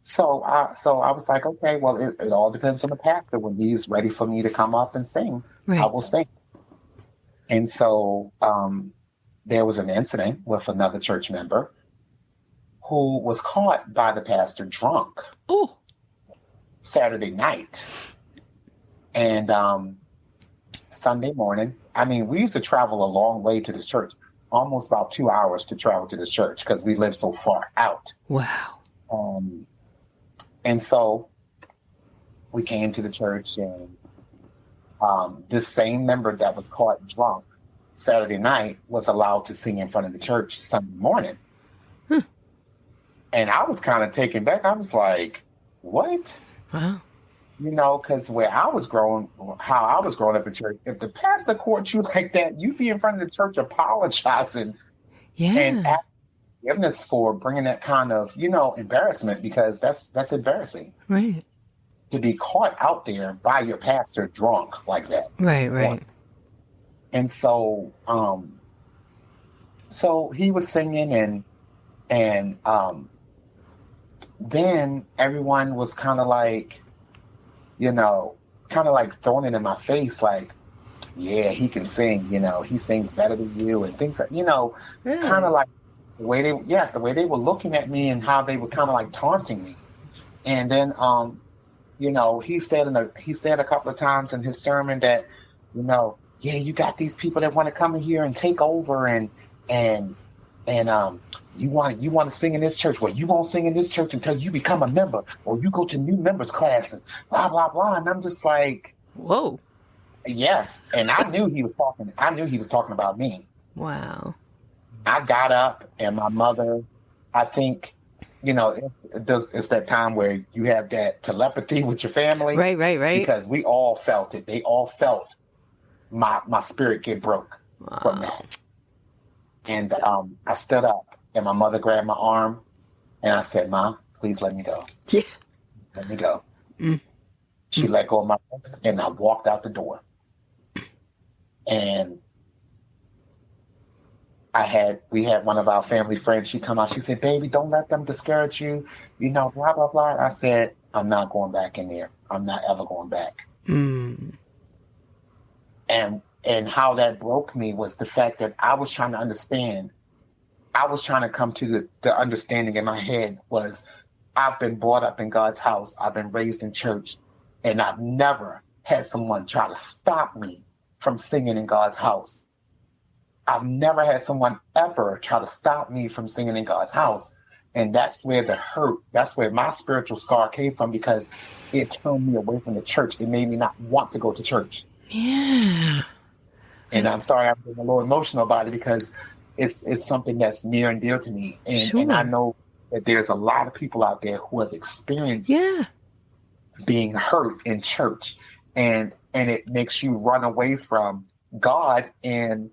so I was like, okay, well, it all depends on the pastor. When he's ready for me to come up and sing, Right. I will sing. And so there was an incident with another church member who was caught by the pastor drunk. Oh. Saturday night. And Sunday morning, we used to travel a long way to this church, almost about 2 hours to travel to this church because we live so far out. Wow. And so we came to the church, and this same member that was caught drunk Saturday night was allowed to sing in front of the church Sunday morning. And I was kind of taken back. I was like, what? Wow. Because how I was growing up in church, if the pastor caught you like that, you'd be in front of the church apologizing and asking forgiveness for bringing that kind of, embarrassment, because that's embarrassing. Right. To be caught out there by your pastor drunk like that. Right. And so, so he was singing, and then everyone was kind of like, throwing it in my face, like, yeah, he can sing, he sings better than you, and things like, Really? kind of like the way they were looking at me and how they were kind of like taunting me. And then, he said a couple of times in his sermon that, yeah, you got these people that want to come in here and take over, and you want to sing in this church. Well, you won't sing in this church until you become a member, or you go to new members class, and blah blah blah. And I'm just like, whoa. Yes. And I knew he was talking about me. Wow. I got up, and my mother, I think, it's that time where you have that telepathy with your family. Right. Because we all felt it. They all felt my spirit get broke from that. And I stood up, and my mother grabbed my arm, and I said, Mom, please let me go. Yeah. Let me go. She let go of my wrist, and I walked out the door. And we had one of our family friends. She come out. She said, baby, don't let them discourage you. Blah, blah, blah. I said, I'm not going back in there. I'm not ever going back. And how that broke me was the fact that I was trying to understand. I was trying to come to the understanding in my head was I've been brought up in God's house. I've been raised in church, and I've never had someone try to stop me from singing in God's house. I've never had someone ever try to stop me from singing in God's house. And that's where the hurt, that's where my spiritual scar came from, because it turned me away from the church. It made me not want to go to church. Yeah. And I'm sorry, I'm getting a little emotional about it, because it's something that's near and dear to me. And I Sure. know that there's a lot of people out there who have experienced Yeah. being hurt in church, and it makes you run away from God, and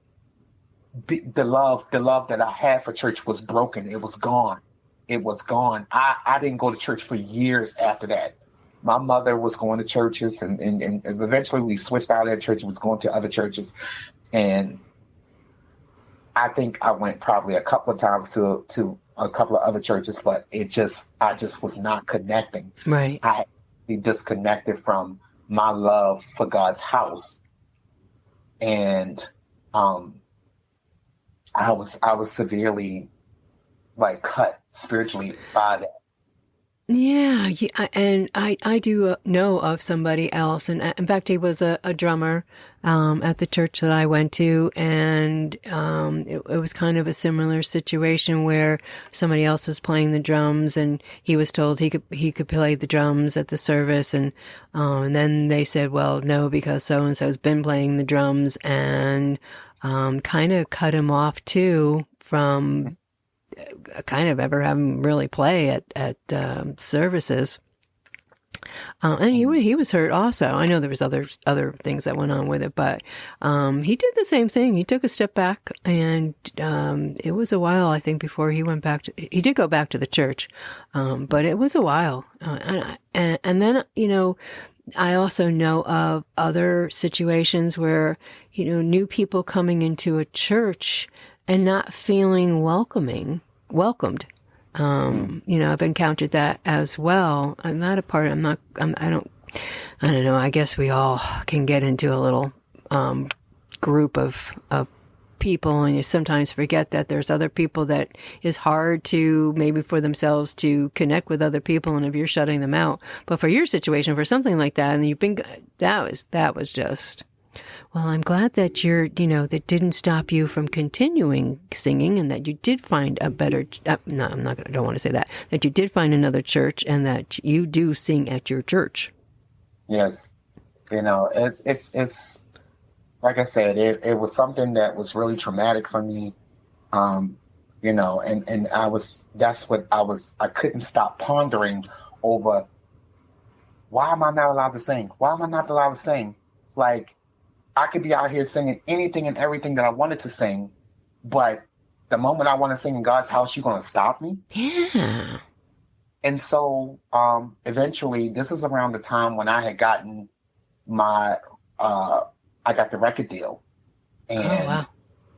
the love that I had for church was broken. It was gone. It was gone. I didn't go to church for years after that. My mother was going to churches, and eventually we switched out of that church and was going to other churches. And I think I went probably a couple of times to a couple of other churches, but I just was not connecting. Right. I had to be disconnected from my love for God's house. And I was severely like cut spiritually by that. Yeah, and I do know of somebody else, and in fact, he was a drummer at the church that I went to, and it was kind of a similar situation where somebody else was playing the drums, and he was told he could play the drums at the service, and then they said, well, no, because so and so's been playing the drums, and kind of cut him off too from kind of ever have him really play at services. And he was hurt also. I know there was other things that went on with it, but he did the same thing. He took a step back, and it was a while, I think, before he went back he did go back to the church, but it was a while. And then, I also know of other situations where, new people coming into a church and not feeling welcomed. I've encountered that as well. I don't know. I guess we all can get into a little, group of people, and you sometimes forget that there's other people that is hard to maybe for themselves to connect with other people. And if you're shutting them out, but for your situation, for something like that, and that was just, well, I'm glad that that didn't stop you from continuing singing, and that you did find a better, no, I don't want to say that you did find another church, and that you do sing at your church. Yes. It's like I said, it was something that was really traumatic for me. And I couldn't stop pondering over, why am I not allowed to sing? Why am I not allowed to sing? Like, I could be out here singing anything and everything that I wanted to sing, but the moment I want to sing in God's house, you're going to stop me? Yeah. And so eventually, this is around the time when I had gotten I got the record deal. And Oh, wow.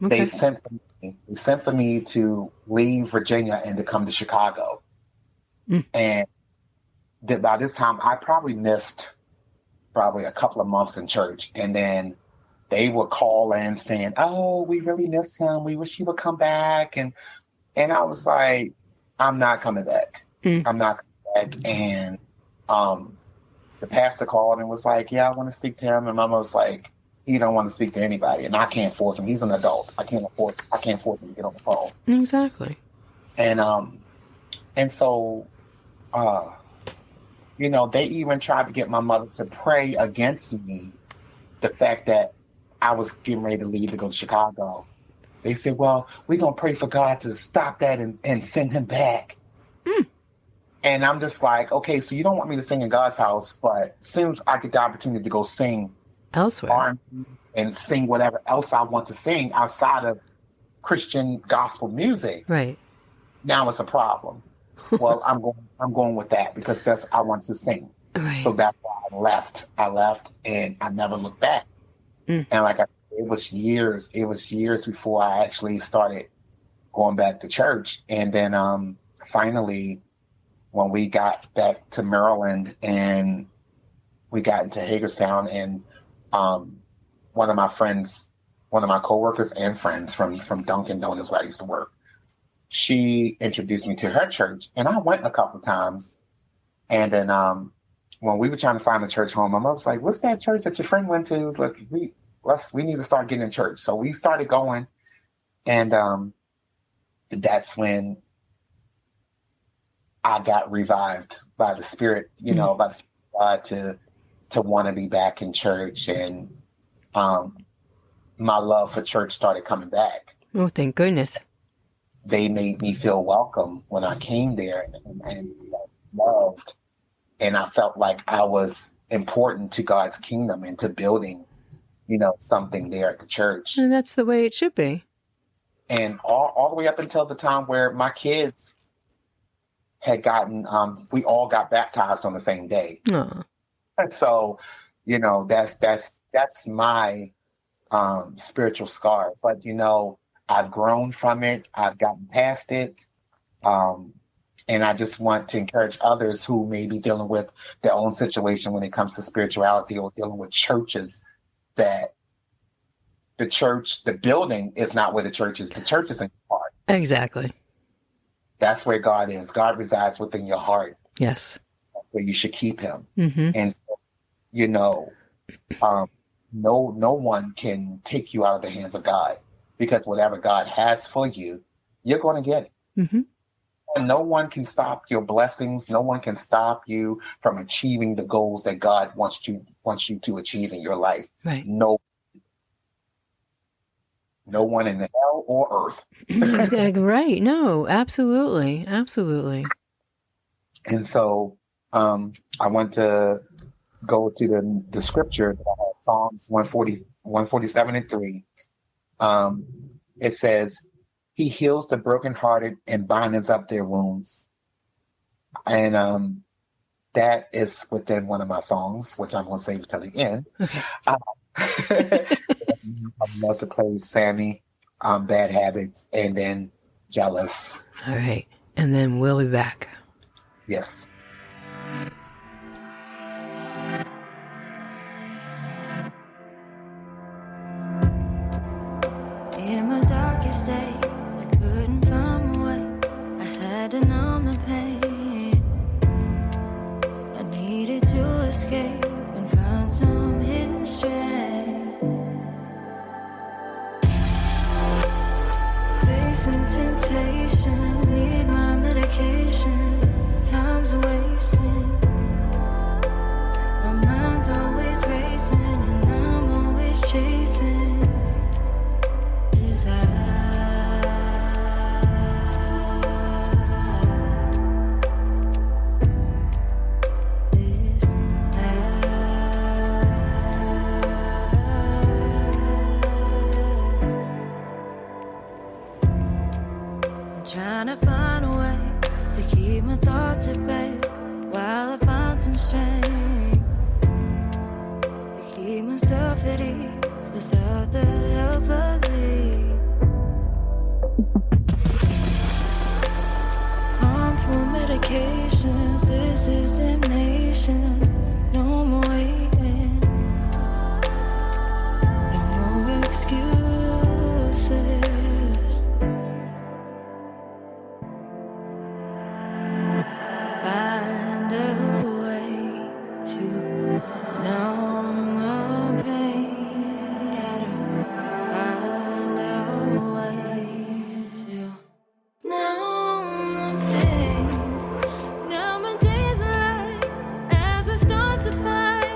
Okay. they sent for me to leave Virginia and to come to Chicago. And by this time, I probably missed a couple of months in church. And then they would call in saying, oh, we really miss him. We wish he would come back. And I was like, I'm not coming back. I'm not coming back. And the pastor called and was like, yeah, I want to speak to him. And Mama was like, he don't want to speak to anybody. And I can't force him. He's an adult. I can't force him to get on the phone. Exactly. And so they even tried to get my mother to pray against me, the fact that I was getting ready to leave to go to Chicago. They said, well, we're going to pray for God to stop that and send him back. And I'm just like, okay, so you don't want me to sing in God's house, but as soon as I get the opportunity to go sing Elsewhere. R&B and sing whatever else I want to sing outside of Christian gospel music, Right. now it's a problem. Well, I'm going with that because I want to sing. Right. So that's why I left. And I never looked back. And like I said, it was years before I actually started going back to church. And then finally, when we got back to Maryland and we got into Hagerstown, and one of my coworkers and friends from Dunkin' Donuts where I used to work, she introduced me to her church, and I went a couple of times. And then when we were trying to find a church home, my mom was like, what's that church that your friend went to? It was like, we need to start getting in church. So we started going, and that's when I got revived by the Spirit, by the Spirit of God to want to be back in church. And my love for church started coming back. Oh, thank goodness. They made me feel welcome when I came there and loved. And I felt like I was important to God's kingdom and to building, something there at the church. And that's the way it should be. And all the way up until the time where my kids had gotten, we all got baptized on the same day. Oh, And so, that's my spiritual scar. But, I've grown from it. I've gotten past it. And I just want to encourage others who may be dealing with their own situation when it comes to spirituality or dealing with churches, that the building is not where the church is. The church is in your heart. exactly. That's where God is. God resides within your heart, Yes. where you should keep him. Mm-hmm. And, no one can take you out of the hands of God, because whatever God has for you, you're going to get it. Mm-hmm. And no one can stop your blessings. No one can stop you from achieving the goals that God wants you to achieve in your life. Right. No one in the hell or earth. Exactly. Right. No, absolutely. Absolutely. And so I want to go to the scripture that I have, Psalms 147 and 3. It says, he heals the brokenhearted and binds up their wounds. And that is within one of my songs, which I'm going to save until the end. Okay. I'd love to play Sammy, Bad Habits, and then Jealous. All right. And then we'll be back. Yes. In my darkest days, I couldn't find my way. I had to numb the pain. I needed to escape and find some hidden strength. Facing temptation, need my medication. Time's wasting. My mind's always racing and I'm always chasing. Trying to find a way to keep my thoughts at bay while I find some strength to keep myself at ease without the help of thee. Harmful medications, this is damnation. No more waiting, no more excuses. Find a way to numb the pain. Gotta find a way to numb the pain. Now my days are light as I start to fight.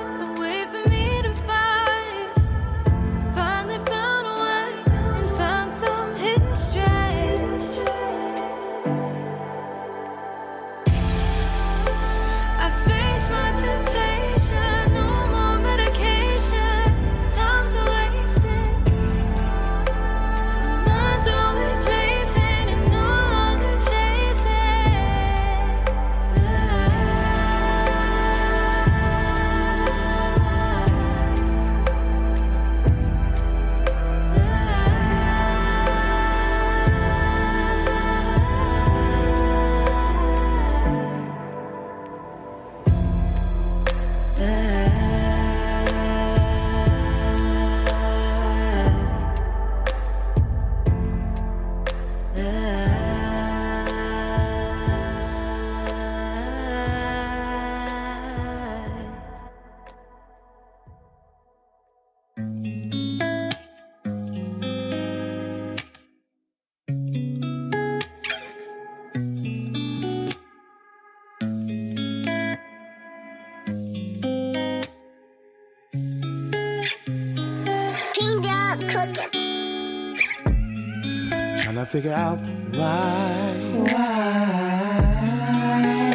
I figure out why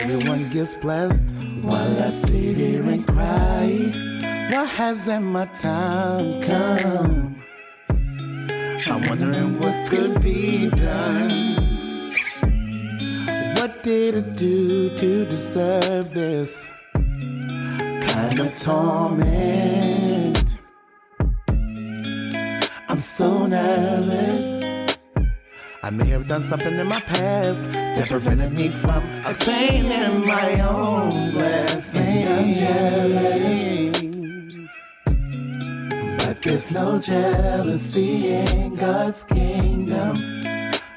everyone gets blessed while I sit here and cry. Why hasn't my time come? I'm wondering what could be done. What did it do to deserve this kind of torment? I'm so nervous. I may have done something in my past that prevented me from obtaining my own blessings. I'm jealous, but there's no jealousy in God's kingdom.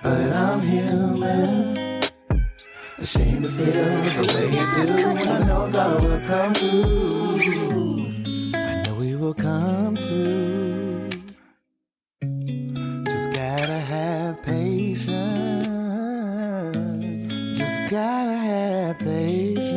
But I'm human, ashamed to feel the way you do. I know God will come through. I know He will come through. Just gotta have patience. Just gotta have patience.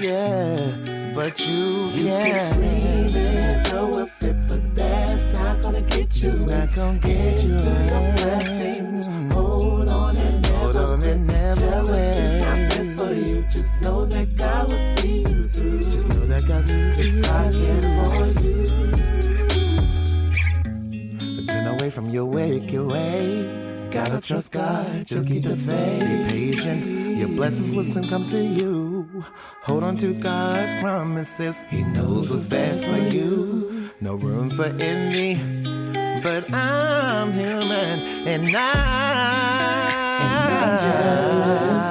Yeah, but you can't scream and throw a fit, but that's not gonna get you. It's not gonna get you to your blessings. Hold on and never quit. Jealousy is not meant for you. Just know that God will see you through. Just know that God will see you through. But turn away from your wicked way. Gotta trust God, just keep the faith. Be patient, your blessings will soon come to you. Hold on to God's promises. He knows what's best for you. No room for envy, but I'm human and I'm jealous.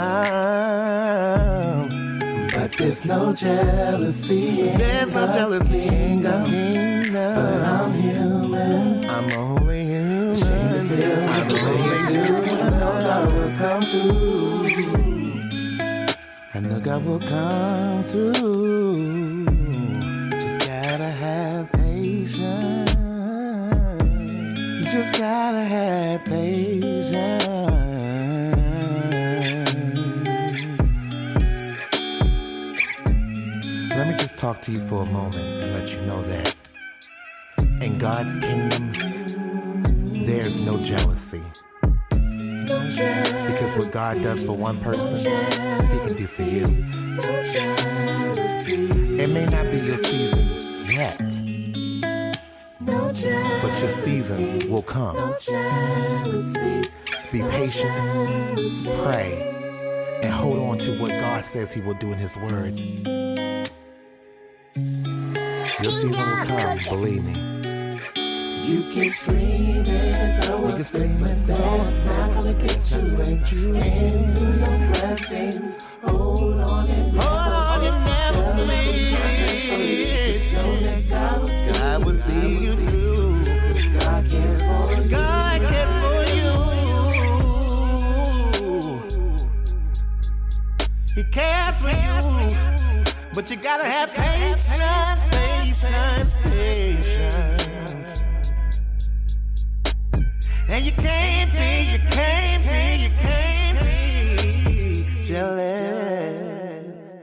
But there's no jealousy. There's no jealousy in God's kingdom. But I'm human. I'm only human. I'm only human. I know God will come through. I know God will come through. Just gotta have patience. You just gotta have patience. Let me just talk to you for a moment and let you know that in God's kingdom, there's no jealousy. Because what God does for one person, He can do for you. It may not be your season yet, but your season will come. Be patient, pray, and hold on to what God says He will do in His word. Your season will come, believe me. You can scream and throw a fit, but that's not gonna get you into your blessings. Hold on and never quit. Know that God will see you through. 'Cause God cares for you. God cares for you. He cares for you. But you gotta have patience, patience, patience. And you can't be jealous.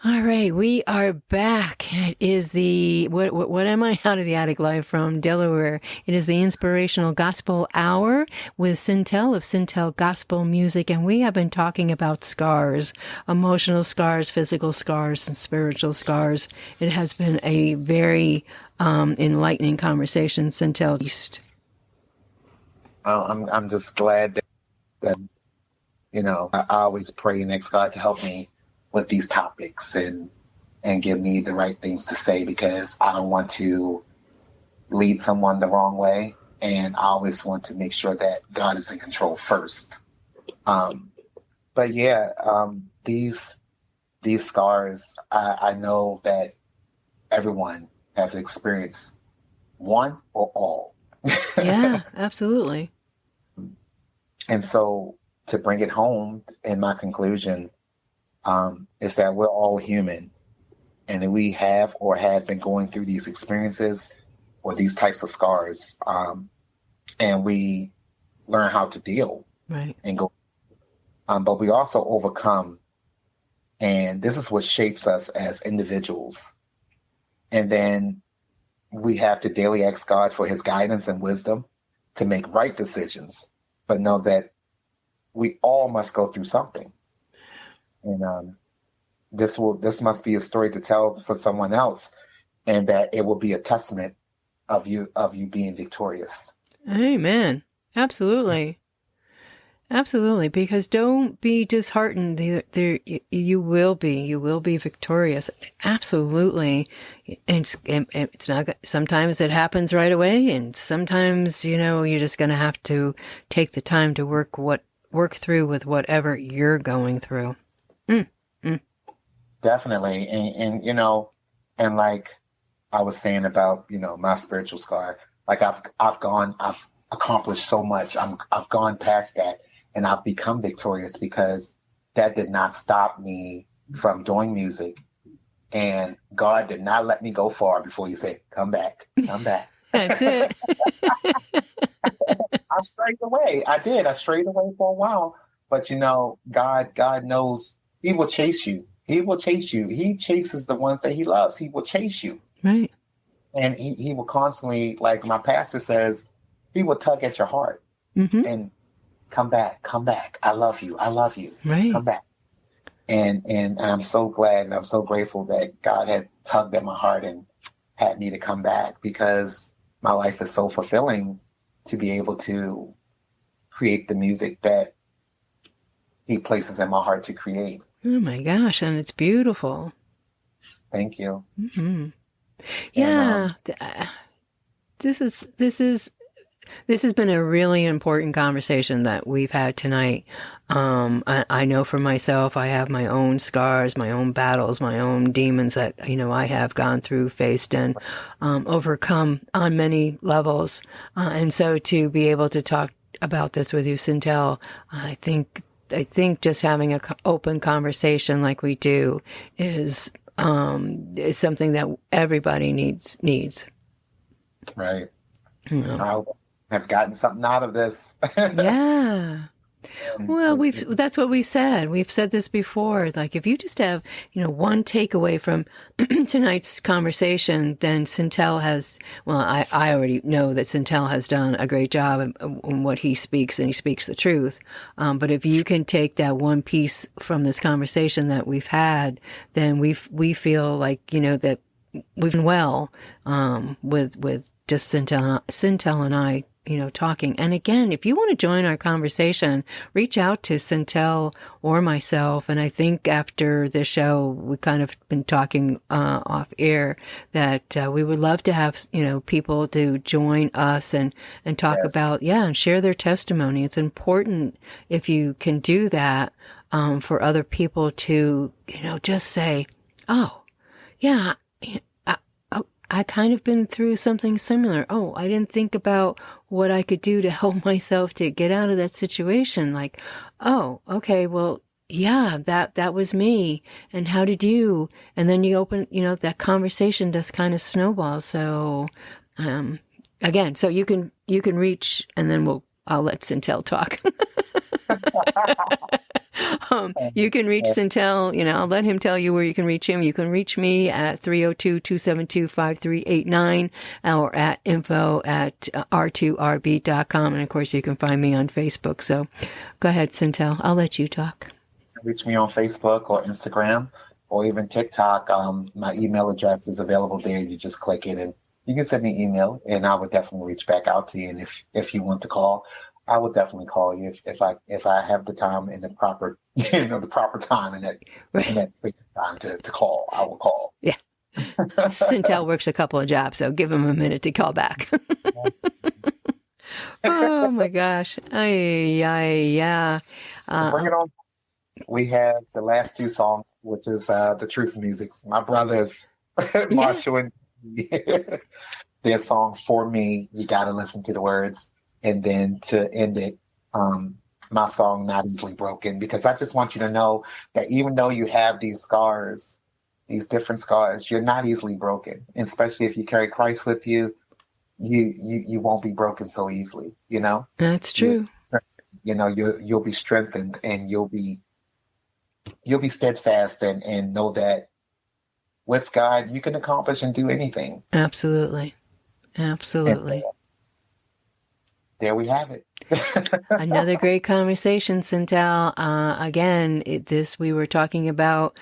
All right, we are back. It is the what am I out of the attic live from Delaware? It is the Inspirational Gospel Hour with Cintale of Cintale Gospel Music, and we have been talking about scars, emotional scars, physical scars, and spiritual scars. It has been a very enlightening conversation, Cintale. I'm just glad that I always pray and ask God to help me with these topics and give me the right things to say, because I don't want to lead someone the wrong way, and I always want to make sure that God is in control first. But yeah, these scars, I know that everyone has experienced one or all. Yeah, absolutely. And so to bring it home, in my conclusion, is that we're all human, and we have or have been going through these experiences or these types of scars, and we learn how to deal and go. But we also overcome, and this is what shapes us as individuals. And then we have to daily ask God for his guidance and wisdom to make right decisions, but know that we all must go through something. And this must be a story to tell for someone else, and that it will be a testament of you being victorious. Amen. Absolutely. Absolutely. Because don't be disheartened. You will be victorious. Absolutely. And it's not, sometimes it happens right away. And sometimes, you're just going to have to take the time to work through with whatever you're going through. Definitely. And like I was saying about, my spiritual scar, like I've accomplished so much. I've gone past that, and I've become victorious because that did not stop me from doing music. And God did not let me go far before you say, come back. That's it. I strayed away. I did. I strayed away for a while. But God knows he will chase you. He will chase you. He chases the ones that he loves. He will chase you. Right. And he will constantly, like my pastor says, he will tug at your heart and come back. I love you. Right. Come back. And I'm so glad and I'm so grateful that God had tugged at my heart and had me to come back, because my life is so fulfilling to be able to create the music that he places in my heart to create. Oh my gosh. And it's beautiful. Thank you. Mm-hmm. Yeah. This has been a really important conversation that we've had tonight. I know for myself, I have my own scars, my own battles, my own demons that, I have gone through, faced, and overcome on many levels. And so to be able to talk about this with you, Cintale, I think just having an open conversation like we do is something that everybody needs. Right. I have gotten something out of this. Yeah. Well, that's what we said. We've said this before. Like, if you just have, one takeaway from tonight's conversation, then Cintale has, well, I already know that Cintale has done a great job in what he speaks, and he speaks the truth. But if you can take that one piece from this conversation that we've had, then we feel like, that we've done well, with just Cintale and I, talking. And again, if you want to join our conversation, reach out to Cintale or myself. And I think after the show, we kind of been talking off air that we would love to have, people to join us and talk about, and share their testimony. It's important if you can do that for other people to, just say, oh, yeah, I kind of been through something similar. Oh, I didn't think about what I could do to help myself to get out of that situation. Like, oh, okay, well, yeah, that was me. And how did you? And then you open, that conversation just kind of snowballs. So, again, so you can reach, and then I'll let Cintale talk. You can reach Cintale, I'll let him tell you where you can reach him. You can reach me at 302-272-5389 or at info@r2rb.com. And of course, you can find me on Facebook. So go ahead, Cintale. I'll let you talk. Reach me on Facebook or Instagram or even TikTok. My email address is available there. You just click it and you can send me an email, and I would definitely reach back out to you. And if you want to call, I would definitely call you if I have the time and the proper time and that time to call. I will call. Yeah, Cintale works a couple of jobs, so give him a minute to call back. Oh my gosh! Yeah. Bring it on. We have the last two songs, which is the Truth Music. My brothers, Marshall and their song "For Me." You got to listen to the words. And then to end it, my song, Not Easily Broken, because I just want you to know that even though you have these scars, these different scars, you're not easily broken. And especially if you carry Christ with you, you won't be broken so easily, That's true. You'll be strengthened, and you'll be steadfast, and know that with God, you can accomplish and do anything. Absolutely. Absolutely. And there we have it. Another great conversation, Cintale. Again, we were talking about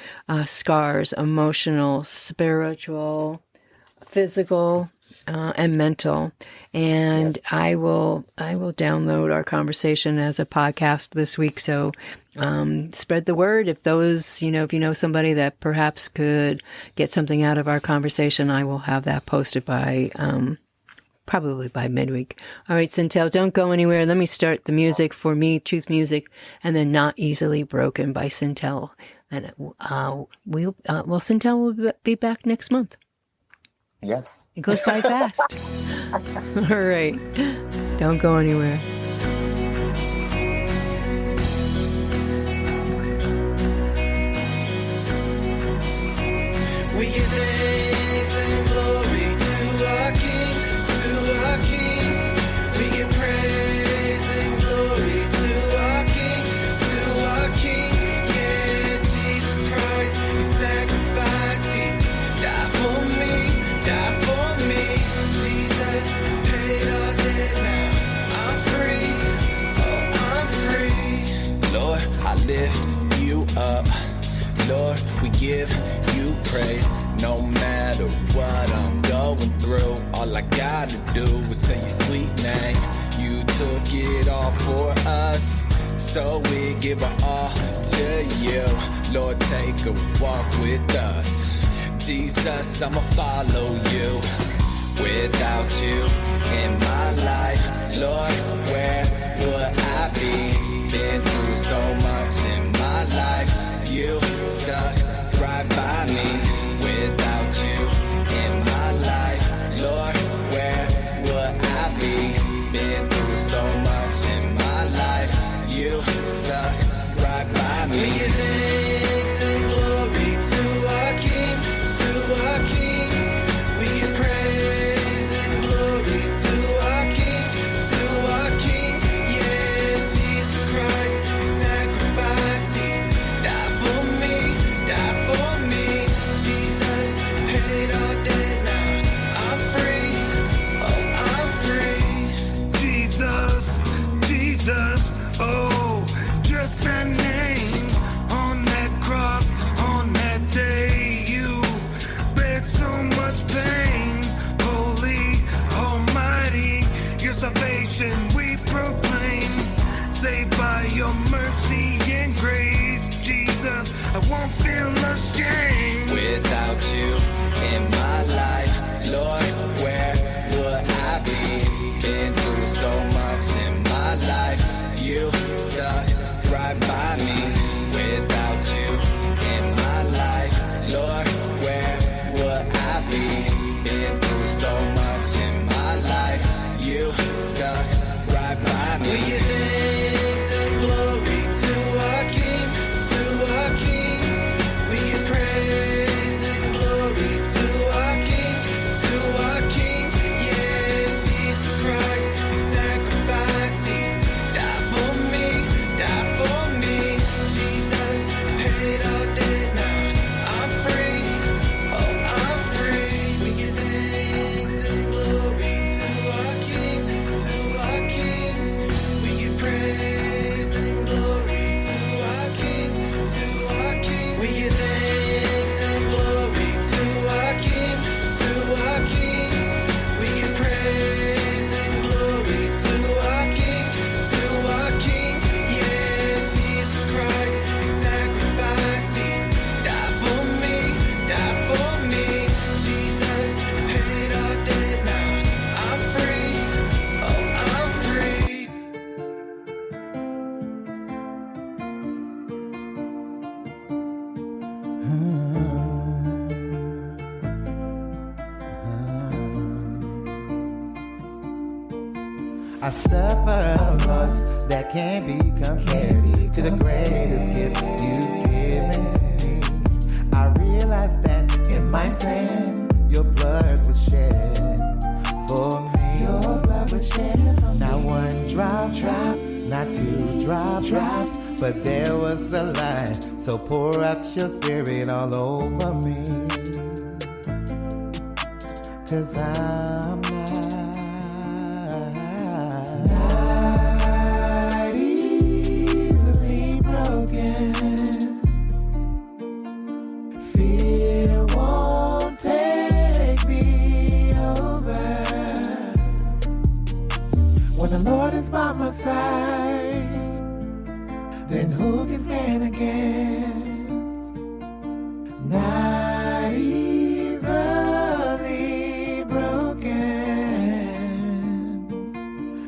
scars, emotional, spiritual, physical, and mental. And Yes. I will download our conversation as a podcast this week. So spread the word. If if you know somebody that perhaps could get something out of our conversation, I will have that posted by probably by midweek. All right, Cintale, don't go anywhere. Let me start the music for me, Truth Music, and then Not Easily Broken by Cintale. And Cintale will be back next month. Yes. It goes by fast. All right. Don't go anywhere. We give thanks and glory to our King, to our King. We give praise and glory to our King, to our King. Yeah, Jesus Christ, He sacrificed, He died for me, died for me. Jesus paid our debt, now I'm free, oh I'm free. Lord, I lift you up. Lord, we give you praise. No matter what I'm going through, all I gotta do is say your sweet name. You took it all for us, so we give it all to you. Lord, take a walk with us. Jesus, I'ma follow you. Without you in my life, Lord, where would I be? Been through so much in my life. You stuck right by me. Without you in my life, Lord, where would I be? Been through so much in my life. You stuck right by me. We give thanks and glory to our King, to our King. We give praise and glory to our King, to our King. Yeah, Jesus Christ, He sacrificed, He died for me, died for me. Jesus paid our debt, now I'm free, oh I'm free. Jesus, Jesus, oh, just that name on that cross, on that day, you bear so much pain. Holy, almighty, your salvation we proclaim. Saved by your mercy and grace, Jesus, I won't feel ashamed. Without you in my life, Lord, where would I be? Been through so much in my life. You stuck right by me. Without you in my life, Lord, where would I be? Been through so much in my life. You stuck right by me. We give thanks and glory to our King, to our King. We give praise and glory to our King, to our King. Yeah, Jesus Christ, He sacrificed, He died for me, died for me. Jesus paid our debt, now I'm free, oh I'm free. We give thanks and glory to our King, to our King. We give praise and glory to our King, to our King. We give thanks and glory to our King, to our King. We give praise and glory to our King, to our King. Yeah, Jesus Christ, He sacrificed, He died for me, died for me. Jesus paid our debt, now I'm free, oh I'm free. I suffer a loss that can't be compared to the greatest gift you've given to me. I realize that in my sin, your blood was shed for me. Your blood was shed for me. Not one drop, not two drops, but there was a line. So pour out your spirit all over me. 'cause I'm not easily broken. Fear won't take me over. When the Lord is by my side, then who can stand against? Not easily broken.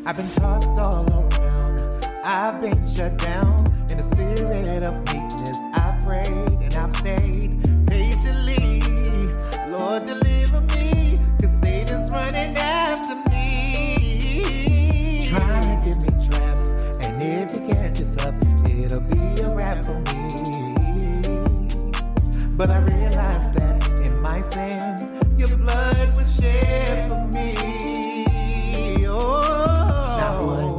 I've been tossed all around. I've been shut down in the spirit of meekness. I've prayed and I've stayed patiently. Lord, deliver me, 'cause Satan's running after me. Trying to get me trapped, and if he catches up, it'll be a wrap for me. But I realized that in my sin, your blood was shed for me. Oh, not one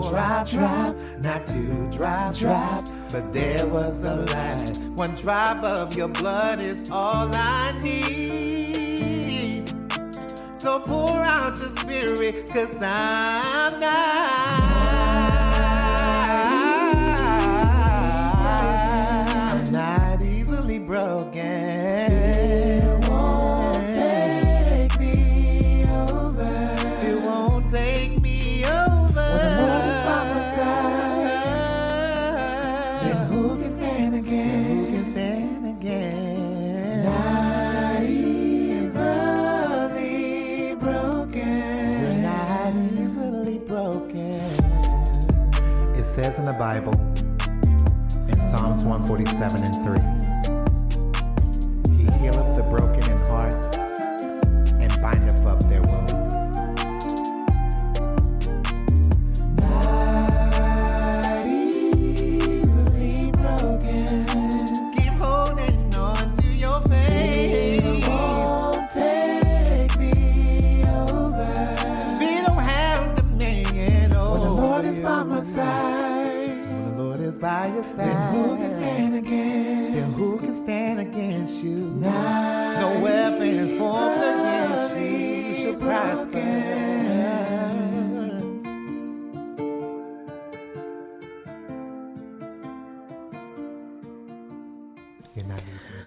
drop, not two drops, but there was a lie. One drop of your blood is all I need. So pour out your spirit, 'cause I'm not easily broken. It won't take me over. It won't take me over. When the Lord is by my side, then who can stand again? Who can stand again? Not easily broken. You're not easily broken. It says in the Bible, in Psalms 147 and 3, He healeth the broken in heart and bindeth up their wounds. Not easily broken. Keep holding on to your faith. It won't take me over. We don't have dominion over. When the Lord is by my side, when the Lord is by your side, then who can stand against? Then who can stand against you? No weapons formed against you shall prosper. You're not easily